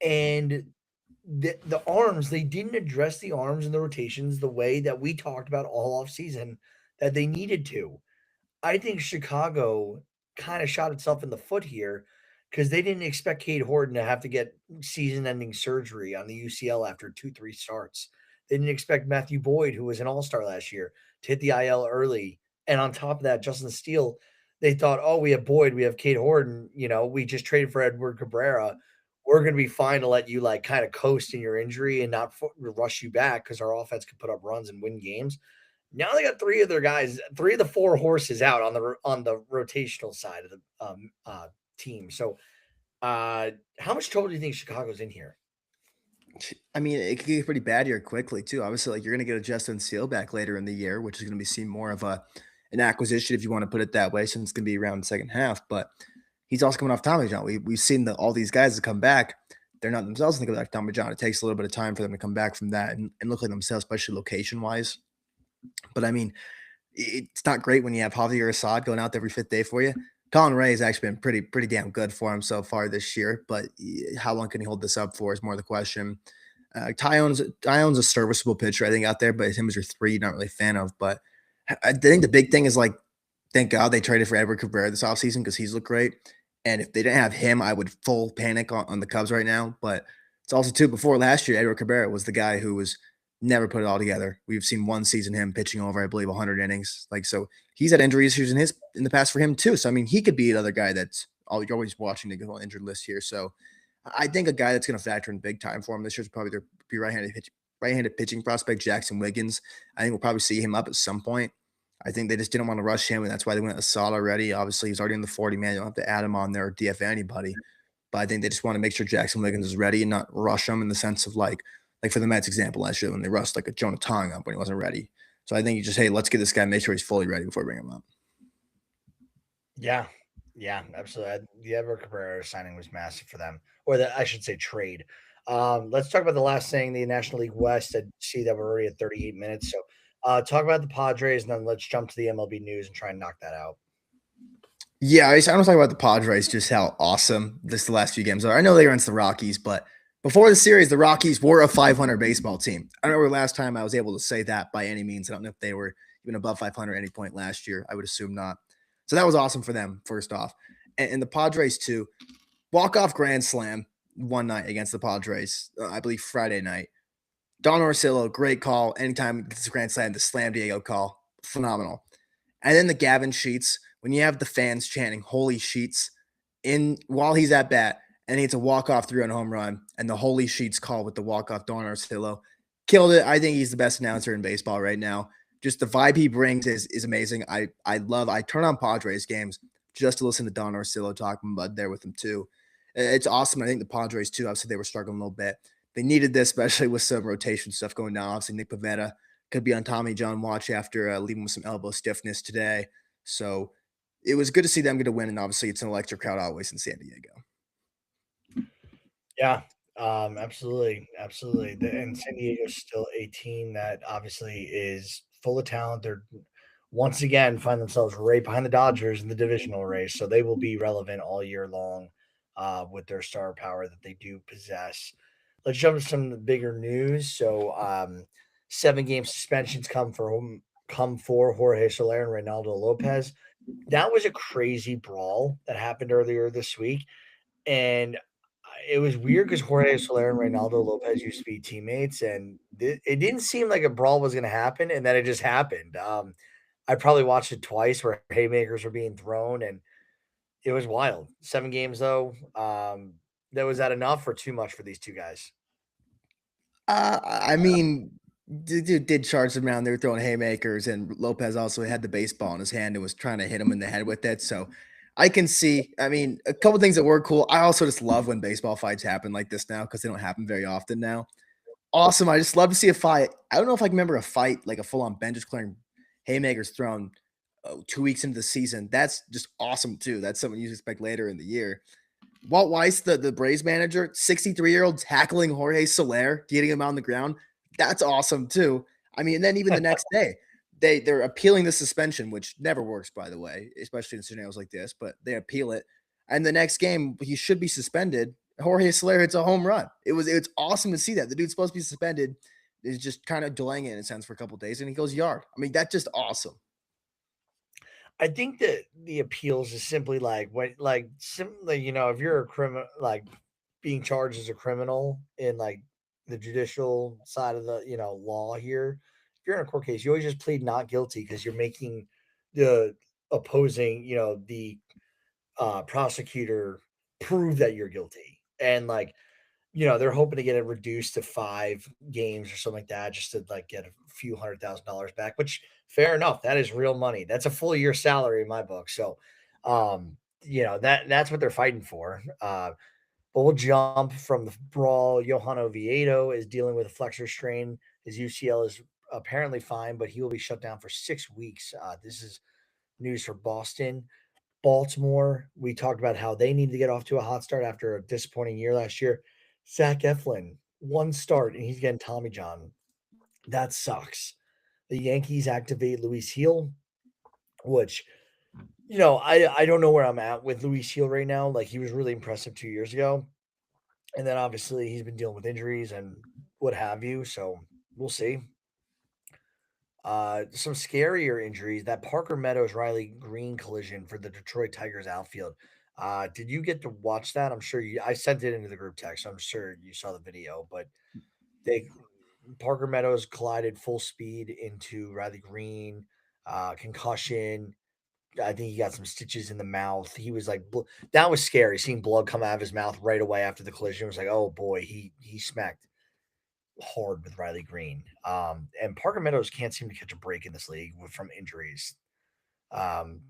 [SPEAKER 1] and the arms, they didn't address the arms and the rotations the way that we talked about all off season that they needed to. I think Chicago kind of shot itself in the foot here because they didn't expect Cade Horton to have to get season-ending surgery on the UCL after 2, 3 starts. They didn't expect Matthew Boyd, who was an all-star last year, to hit the IL early. And on top of that, Justin Steele, they thought, oh, we have Boyd, we have Cade Horton. We just traded for Edward Cabrera. We're going to be fine to let you like kind of coast in your injury and not rush you back because our offense could put up runs and win games. Now they got three of their guys, three of the four horses out on the rotational side of the team. So, how much trouble do you think Chicago's in here?
[SPEAKER 2] I mean, it could get pretty bad here quickly too. Obviously, like you're going to get a Justin Steele back later in the year, which is going to be seen more of an acquisition if you want to put it that way, since it's going to be around the second half. But he's also coming off Tommy John. We've seen all these guys that come back. They're not themselves thinking like Tommy John. It takes a little bit of time for them to come back from that and look like themselves, especially location wise. But I mean, it's not great when you have Javier Assad going out there every fifth day for you. Colin Ray has actually been pretty damn good for him so far this year, but how long can he hold this up for is more the question. Tyone's a serviceable pitcher, I think, out there, but him as your three, not really a fan of. But I think the big thing is like, thank God they traded for Edward Cabrera this offseason because he's looked great. And if they didn't have him, I would full panic on the Cubs right now. But it's also too before last year, Edward Cabrera was the guy who was never put it all together. We've seen one season him pitching over, I believe, 100 innings. Like so, he's had injury issues in the past for him too. So I mean, he could be another guy that's you're always watching to go on injured list here. So I think a guy that's going to factor in big time for him this year is probably be right-handed pitching prospect Jackson Wiggins. I think we'll probably see him up at some point. I think they just didn't want to rush him, and that's why they went Assad already. Obviously, he's already in the 40 man. You don't have to add him on there or DF anybody. But I think they just want to make sure Jackson Wiggins is ready and not rush him in the sense of like for the Mets example last year when they rushed like a Jonah Tong up when he wasn't ready. So I think you just, hey, let's get this guy, make sure he's fully ready before we bring him up.
[SPEAKER 1] Yeah, yeah, absolutely. The Edward Cabrera signing was massive for them, I should say trade. Let's talk about the last thing, the National League West. I see that we're already at 38 minutes. So talk about the Padres, and then let's jump to the MLB news and try and knock that out.
[SPEAKER 2] Yeah, I want to talk about the Padres, just how awesome the last few games are. I know they were against the Rockies, but before the series, the Rockies were a 500 baseball team. I don't remember last time I was able to say that by any means. I don't know if they were even above 500 at any point last year. I would assume not. So that was awesome for them, first off. And the Padres, too. Walk-off grand slam one night against the Padres, I believe Friday night. Don Orsillo, great call. Anytime it's a grand slam, the Slam Diego call, phenomenal. And then the Gavin Sheets, when you have the fans chanting "Holy Sheets" while he's at bat, and he hits a walk-off 3-run home run, and the Holy Sheets call with the walk-off Don Orsillo, killed it. I think he's the best announcer in baseball right now. Just the vibe he brings is amazing. I turn on Padres games just to listen to Don Orsillo talking about there with him too. It's awesome. I think the Padres too, obviously they were struggling a little bit. They needed this, especially with some rotation stuff going down. Obviously Nick Pivetta could be on Tommy John watch after leaving with some elbow stiffness today. So it was good to see them get a win. And obviously it's an electric crowd always in San Diego.
[SPEAKER 1] Yeah, absolutely, absolutely. And San Diego's still a team that obviously is full of talent. They're once again find themselves right behind the Dodgers in the divisional race, so they will be relevant all year long with their star power that they do possess. Let's jump to some of the bigger news. So, 7-game suspensions come for Jorge Soler and Reynaldo Lopez. that was a crazy brawl that happened earlier this week, and it was weird because Jorge Soler and Reynaldo Lopez used to be teammates, and it didn't seem like a brawl was going to happen, and then it just happened. I probably watched it twice where haymakers were being thrown, and it was wild. 7 games though. That was that enough or too much for these two guys?
[SPEAKER 2] I mean, dude did charge them around. They were throwing haymakers, and Lopez also had the baseball in his hand and was trying to hit him in the head with it. So I can see. I mean, a couple things that were cool. I also just love when baseball fights happen like this now because they don't happen very often now. Awesome. I just love to see a fight. I don't know if I can remember a fight like a full on benches clearing haymakers thrown 2 weeks into the season. That's just awesome too. That's something you expect later in the year. Walt Weiss, the Braves manager, 63-year-old tackling Jorge Soler, getting him on the ground. That's awesome too. I mean, and then even the next day, they're appealing the suspension, which never works, by the way, especially in scenarios like this. But they appeal it, and the next game he should be suspended. Jorge Soler hits a home run. It's awesome to see that the dude's supposed to be suspended is just kind of delaying it in a sense for a couple days, and he goes yard. I mean, that's just awesome.
[SPEAKER 1] I think that the appeals is simply like when, like, simply, if you're a criminal, like being charged as a criminal in like the judicial side of the, law here, if you're in a court case, you always just plead not guilty because you're making the opposing, the prosecutor prove that you're guilty. And like, they're hoping to get it reduced to 5 games or something like that, just to like get a few $100,000 back, which fair enough. That is real money. That's a full year salary in my book. So, that's what they're fighting for. But we'll jump from the brawl. Johan Oviedo is dealing with a flexor strain. His UCL is apparently fine, but he will be shut down for 6 weeks. This is news for Boston. Baltimore, we talked about how they need to get off to a hot start after a disappointing year last year. Zach Eflin, 1 start, and he's getting Tommy John. That sucks. The Yankees activate Luis Heel, which, I don't know where I'm at with Luis Heel right now. Like, he was really impressive 2 years ago. And then obviously he's been dealing with injuries and what have you. So we'll see. Some scarier injuries. That Parker Meadows Riley Green collision for the Detroit Tigers outfield. Did you get to watch that? I'm sure I sent it into the group text. So I'm sure you saw the video, but they Parker Meadows collided full speed into Riley Green, concussion. I think he got some stitches in the mouth. He was like, that was scary. Seeing blood come out of his mouth right away after the collision was like, oh boy, he smacked hard with Riley Green. And Parker Meadows can't seem to catch a break in this league from injuries. Um,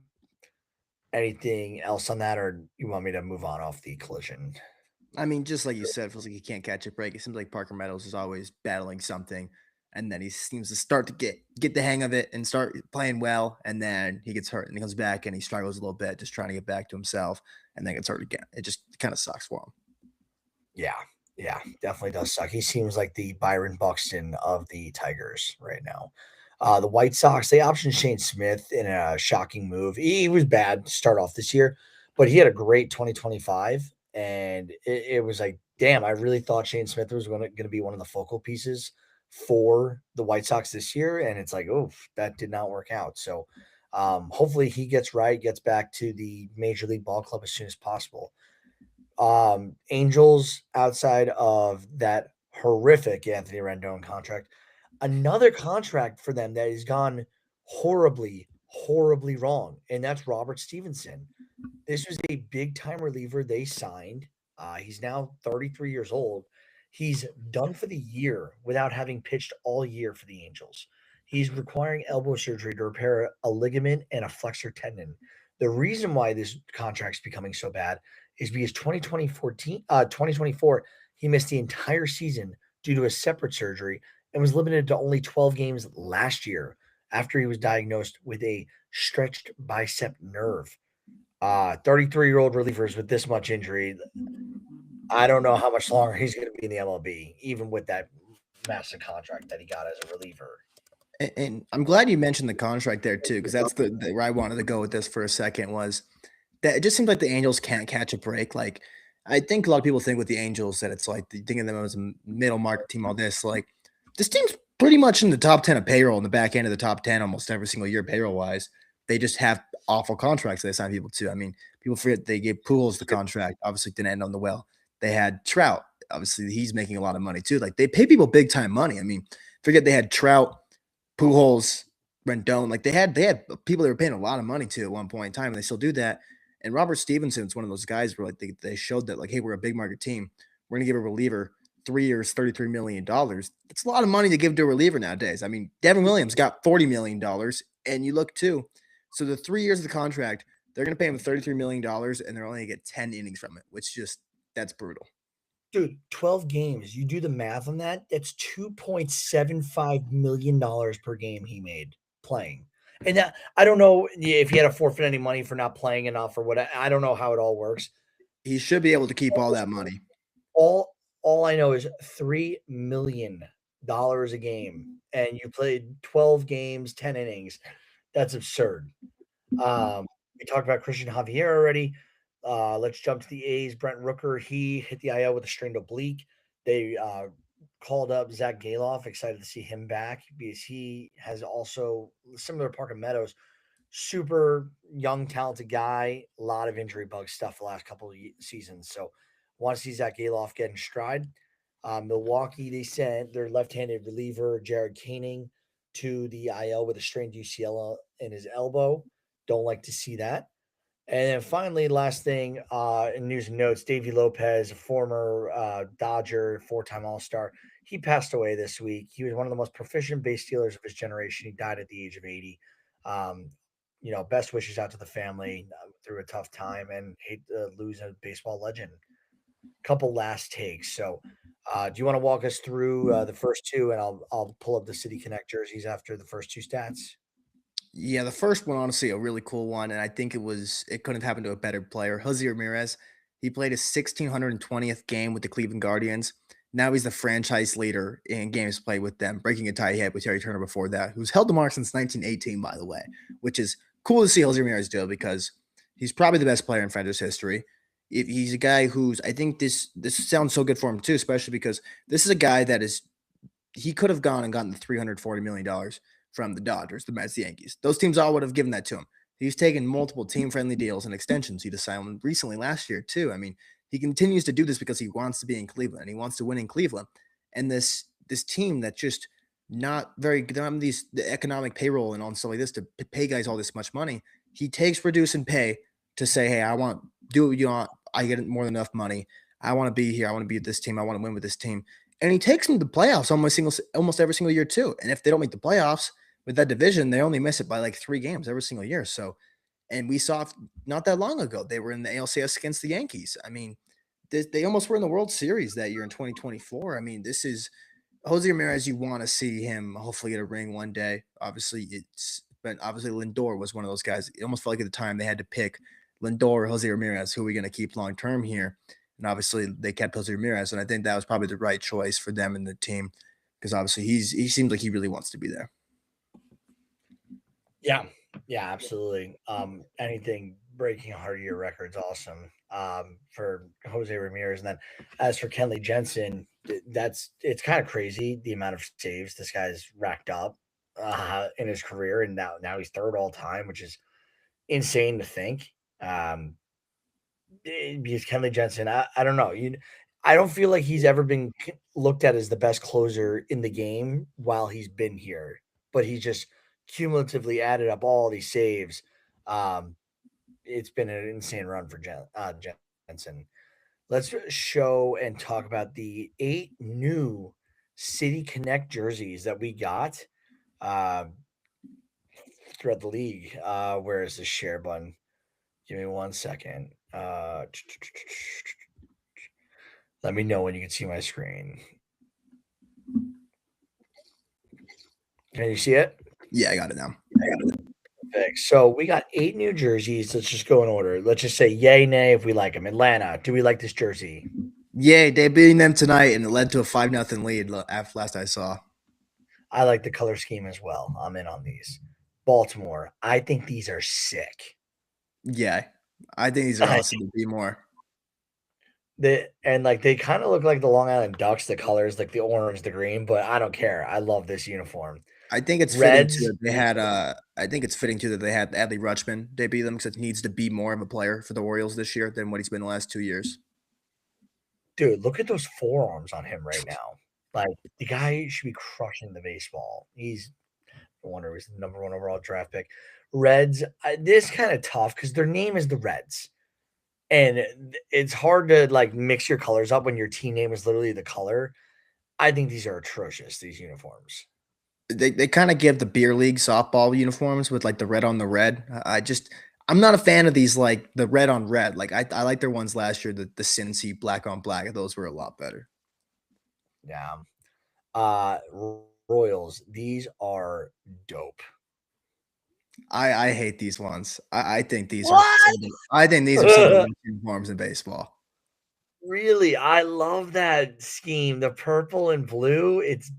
[SPEAKER 1] Anything else on that, or you want me to move on off the collision?
[SPEAKER 2] I mean, just like you said, it feels like he can't catch a break. It seems like Parker Meadows is always battling something, and then he seems to start to get the hang of it and start playing well, and then he gets hurt and he comes back and he struggles a little bit, just trying to get back to himself, and then gets hurt again. It just kind of sucks for him.
[SPEAKER 1] Yeah, yeah, definitely does suck. He seems like the Byron Buxton of the Tigers right now. The White Sox, they optioned Shane Smith in a shocking move. He was bad to start off this year, but he had a great 2025. And it was like, damn, I really thought Shane Smith was going to be one of the focal pieces for the White Sox this year. And it's like, oh, that did not work out. So hopefully he gets right, gets back to the Major League Ball Club as soon as possible. Angels, outside of that horrific Anthony Rendon contract, another contract for them that has gone horribly, horribly wrong, and that's Robert Stevenson. This was a big time reliever they signed. He's now 33 years old. He's done for the year without having pitched all year for the Angels. He's requiring elbow surgery to repair a ligament and a flexor tendon. The reason why this contract's becoming so bad is because 2024, he missed the entire season due to a separate surgery and was limited to only 12 games last year after he was diagnosed with a stretched bicep nerve. 33-year-old relievers with this much injury, I don't know how much longer he's going to be in the MLB, even with that massive contract that he got as a reliever.
[SPEAKER 2] And I'm glad you mentioned the contract there too, because that's where I wanted to go with this for a second was that it just seems like the Angels can't catch a break. Like I think a lot of people think with the Angels that it's like they think of them as a middle market team, all this. Like this team's pretty much in the top 10 of payroll in the back end of the top 10 almost every single year, payroll wise. they just have awful contracts they sign people to. I mean, people forget they gave Pujols the contract. Obviously, didn't end on the well. They had Trout. Obviously, he's making a lot of money too. Like they pay people big time money. I mean, forget they had Trout, Pujols, Rendon. Like they had people they were paying a lot of money to at one point in time, and they still do that. And Robert Stevenson's one of those guys where like they showed that like, hey, we're a big market team. We're gonna give a reliever 3 years, $33 million. That's a lot of money to give to a reliever nowadays. I mean, Devin Williams got $40 million, and you look too. So the 3 years of the contract, they're gonna pay him $33 million, and they're only gonna get 10 innings from it, which just that's brutal.
[SPEAKER 1] Dude, 12 games. You do the math on that, that's $2.75 million per game he made playing. And that, I don't know if he had to forfeit any money for not playing enough or what. I don't know how it all works.
[SPEAKER 2] He should be able to keep all that money.
[SPEAKER 1] All all I know is $3 million a game, and you played 12 games, 10 innings. That's absurd. We talked about Christian Javier already. Let's jump to the A's. Brent Rooker, he hit the IL with a strained oblique. They called up Zach Galoff. Excited to see him back because he has also similar to Parker Meadows, super young, talented guy. A lot of injury bug stuff the last couple of seasons. So, want to see Zach Galoff get in stride. Milwaukee, they sent their left-handed reliever Jared Koenig to the IL with a strained UCL in his elbow. Don't like to see that. And then finally, last thing in news and notes, Davey Lopez, a former Dodger, four-time All-Star, he passed away this week. He was one of the most proficient base stealers of his generation. He died at the age of 80. Um, best wishes out to the family through a tough time, and hate to lose a baseball legend. Couple last takes. So, do you want to walk us through the first two, and I'll pull up the City Connect jerseys after the first two stats.
[SPEAKER 2] Yeah, the first one, honestly, a really cool one, and I think it couldn't have happened to a better player. Jose Ramirez, he played his 1620th game with the Cleveland Guardians. Now he's the franchise leader in games played with them, breaking a tie he had with Terry Turner before that, who's held the mark since 1918, by the way, which is cool to see Jose Ramirez do because he's probably the best player in franchise history. If he's a guy who's, I think this sounds so good for him too, especially because this is a guy that is he could have gone and gotten the $340 million from the Dodgers, the Mets, the Yankees. Those teams all would have given that to him. He's taken multiple team-friendly deals and extensions. He just signed one recently last year too. I mean, he continues to do this because he wants to be in Cleveland and he wants to win in Cleveland. And this team that just not very they don't have the economic payroll and all stuff like this to pay guys all this much money. He takes reduce and pay to say, hey, I want do what you want. I get more than enough money. I want to be here. I want to be with this team. I want to win with this team. And he takes them to the playoffs almost every single year too. And if they don't make the playoffs with that division, they only miss it by like 3 games every single year. So, and we saw not that long ago they were in the ALCS against the Yankees. I mean, they almost were in the World Series that year in 2024. I mean, this is Jose Ramirez. You want to see him hopefully get a ring one day. But obviously Lindor was one of those guys. It almost felt like at the time they had to pick Lindor or Jose Ramirez. Who are we going to keep long term here? And obviously they kept Jose Ramirez, and I think that was probably the right choice for them and the team because obviously he seems like he really wants to be there.
[SPEAKER 1] Yeah, yeah, absolutely. Anything breaking a 100-year record's awesome. For Jose Ramirez, and then as for Kenley Jensen, it's kind of crazy the amount of saves this guy's racked up in his career, and now he's third all time, which is insane to think. Because Kenley Jensen, I don't know. I don't feel like he's ever been looked at as the best closer in the game while he's been here, but he just cumulatively added up all these saves. It's been an insane run for Jensen. Let's show and talk about the 8 new City Connect jerseys that we got uh, throughout the league. Where is the share button? Give me 1 second. Let me know when you can see my screen. Can you see it?
[SPEAKER 2] Yeah, I got it now.
[SPEAKER 1] Perfect. So we got 8 new jerseys. Let's just go in order. Let's just say yay, nay if we like them. Atlanta, do we like this jersey?
[SPEAKER 2] Yay, they beating them tonight, and it led to a 5-0 lead after last I saw.
[SPEAKER 1] I like the color scheme as well. I'm in on these. Baltimore, I think these are sick.
[SPEAKER 2] Yeah, I think these are awesome to be more.
[SPEAKER 1] They kind of look like the Long Island Ducks, the colors, like the orange, the green, but I don't care. I love this uniform.
[SPEAKER 2] I think it's fitting too
[SPEAKER 1] Reds,
[SPEAKER 2] that they had, I think it's fitting too that they had Adley Rutschman debut them because it needs to be more of a player for the Orioles this year than what he's been the last 2 years.
[SPEAKER 1] dude, look at those forearms on him right now. Like the guy should be crushing the baseball. He's no wonder he's the number one overall draft pick. Reds, this kind of tough because their name is the Reds, and it's hard to like mix your colors up when your team name is literally the color. I think these are atrocious. These uniforms.
[SPEAKER 2] They kinda give the beer league softball uniforms with, like, the red on the red. I'm not a fan of these, like, the red on red. Like, I like their ones last year, the Cincy black on black. Those were a lot better.
[SPEAKER 1] Yeah. Royals. These are dope.
[SPEAKER 2] I hate these ones. I think these are
[SPEAKER 1] What?
[SPEAKER 2] some of the worst uniforms in baseball.
[SPEAKER 1] Really? I love that scheme. The purple and blue. It's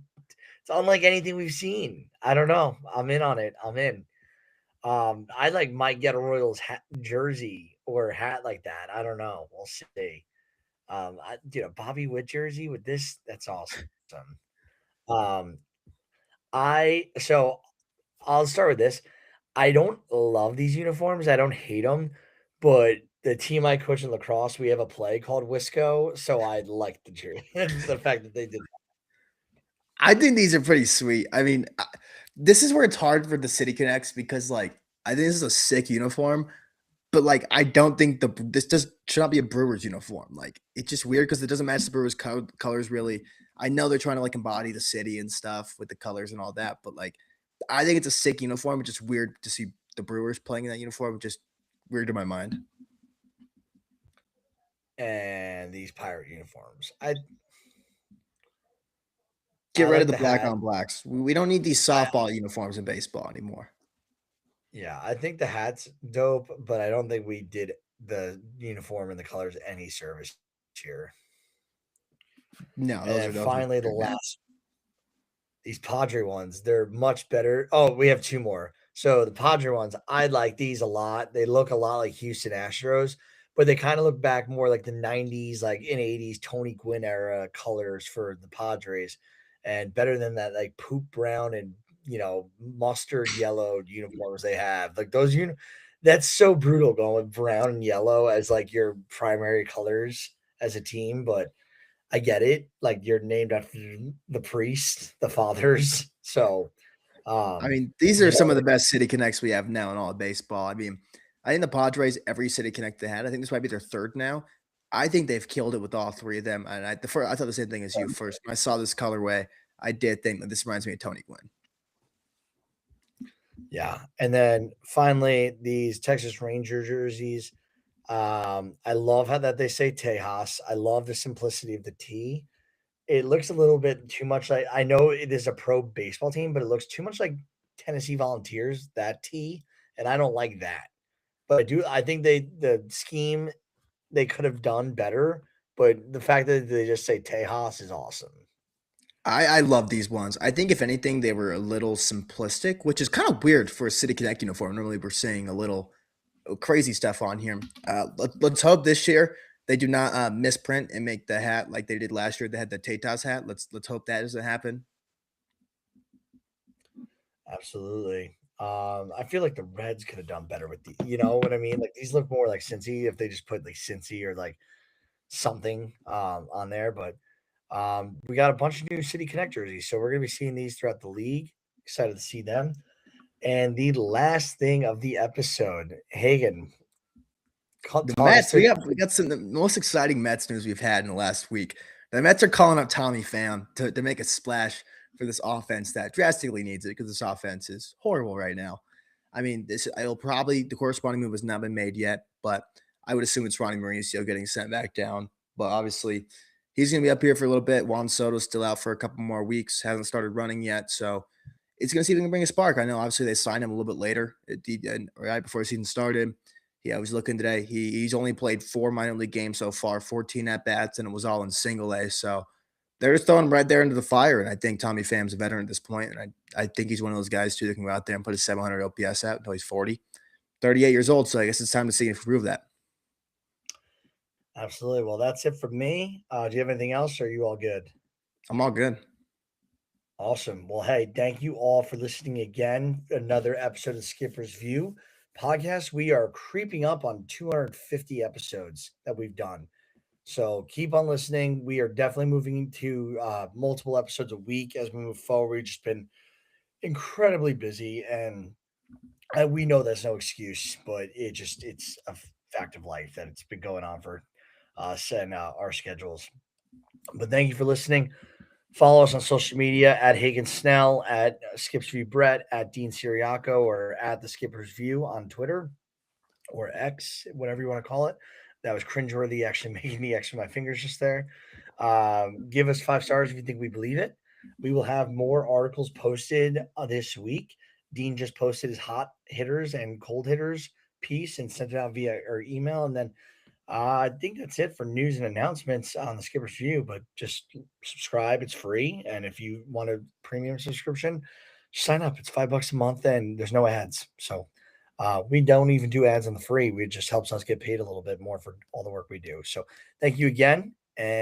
[SPEAKER 1] unlike anything we've seen. I don't know. I'm in on it. I'm in. I like might get a Royals jersey or hat like that. I don't know. We'll see. Dude, a Bobby Witt jersey with this. That's awesome. Um, so I'll start with this. I don't love these uniforms. I don't hate them, but the team I coach in lacrosse, we have a play called Wisco, so I like the jersey. The fact that they did.
[SPEAKER 2] I think these are pretty sweet. I mean, this is where it's hard for the City Connects because, like, I think this is a sick uniform, but, like, I don't think this just should not be a Brewers uniform. Like, it's just weird because it doesn't match the Brewers colors really. I know they're trying to, like, embody the city and stuff with the colors and all that, but, like, I think it's a sick uniform. It's just weird to see the Brewers playing in that uniform. Just weird to my mind.
[SPEAKER 1] And these pirate uniforms.
[SPEAKER 2] Get
[SPEAKER 1] I
[SPEAKER 2] rid of
[SPEAKER 1] like
[SPEAKER 2] the
[SPEAKER 1] the
[SPEAKER 2] black
[SPEAKER 1] hat.
[SPEAKER 2] on blacks. We don't need these
[SPEAKER 1] I
[SPEAKER 2] softball uniforms in baseball anymore.
[SPEAKER 1] Yeah, I think the hat's dope, but I don't think we did the uniform and the colors any service here.
[SPEAKER 2] No,
[SPEAKER 1] And then
[SPEAKER 2] those are
[SPEAKER 1] finally, the
[SPEAKER 2] weird, man.
[SPEAKER 1] last these Padre ones, they're much better. Oh, we have two more. So the Padre ones, I like these a lot. They look a lot like Houston Astros, but they kind of look back more like the 90s, like in 80s Tony Gwynn era colors for the Padres, and better than that like poop brown and mustard yellow uniforms they have. Like that's so brutal going with brown and yellow as like your primary colors as a team, but I get it. Like you're named after the priest, the fathers. So,
[SPEAKER 2] I
[SPEAKER 1] um,
[SPEAKER 2] mean, these are
[SPEAKER 1] you
[SPEAKER 2] some of
[SPEAKER 1] know,
[SPEAKER 2] the best City Connects we have now in all of baseball. I mean, I think the Padres, every City Connect they had, I think this might be their third now. I think they've killed it with all three of them. And I thought the same thing as you first. When I saw this colorway, I did think that this reminds me of Tony Gwynn.
[SPEAKER 1] yeah. And then finally, these Texas Ranger jerseys. I love how that they say Tejas. I love the simplicity of the T. It looks a little bit too much like I know it is a pro baseball team, but it looks too much like Tennessee Volunteers, that T, and I don't like that. But I think the scheme they could have done better, but the fact that they just say Tejas is awesome.
[SPEAKER 2] I love these ones. I think if anything, they were a little simplistic, which is kind of weird for a City Connect uniform. Normally, we're seeing a little crazy stuff on here. Let's hope this year they do not misprint and make the hat like they did last year. They had the Tatas hat. Let's hope that doesn't happen.
[SPEAKER 1] Absolutely. I feel like the Reds could have done better with you know what I mean? Like these look more like Cincy if they just put like Cincy or like something on there. But we got a bunch of new City Connect jerseys, so we're gonna be seeing these throughout the league. Excited to see them. And the last thing of the episode, Hagen,
[SPEAKER 2] The
[SPEAKER 1] talk us
[SPEAKER 2] Mets,
[SPEAKER 1] through.
[SPEAKER 2] we got some the most exciting Mets news we've had in the last week. The Mets are calling up Tommy Pham to make a splash for this offense that drastically needs it because this offense is horrible right now. I mean, this it'll probably the corresponding move has not been made yet, but I would assume it's Ronnie Mauricio getting sent back down. But obviously, he's going to be up here for a little bit. Juan Soto's still out for a couple more weeks, hasn't started running yet, so it's going to see if they can bring a spark. I know, obviously, they signed him a little bit later, right before the season started. Yeah, I was looking today. He's only played 4 minor league games so far, 14 at bats, and it was all in single A. So they're just throwing him right there into the fire. And I think Tommy Pham's a veteran at this point, and I think he's one of those guys too that can go out there and put his 700 OPS out until he's 40, 38 years old. So I guess it's time to see if he can prove that.
[SPEAKER 1] Absolutely. Well, that's it for me. Do you have anything else? Or are you all good?
[SPEAKER 2] I'm all good.
[SPEAKER 1] Awesome. Well, hey, thank you all for listening again. Another episode of Skipper's View podcast. We are creeping up on 250 episodes that we've done. So keep on listening. We are definitely moving to multiple episodes a week as we move forward. We've just been incredibly busy, and we know that's no excuse, but it's a fact of life that it's been going on for us and our schedules. But thank you for listening. Follow us on social media at Hagen Snell, at Skips View Brett, at Dean Siriaco, or at the Skipper's View on Twitter or X, whatever you want to call it. That was cringeworthy, actually making me X with my fingers just there. Give us 5 stars if you think we believe it. We will have more articles posted this week. Dean just posted his hot hitters and cold hitters piece and sent it out via our email. And then I think that's it for news and announcements on the Skipper's View. But just subscribe; it's free. And if you want a premium subscription, sign up. It's $5 a month, and there's no ads. So we don't even do ads on the free. It just helps us get paid a little bit more for all the work we do. So thank you again, and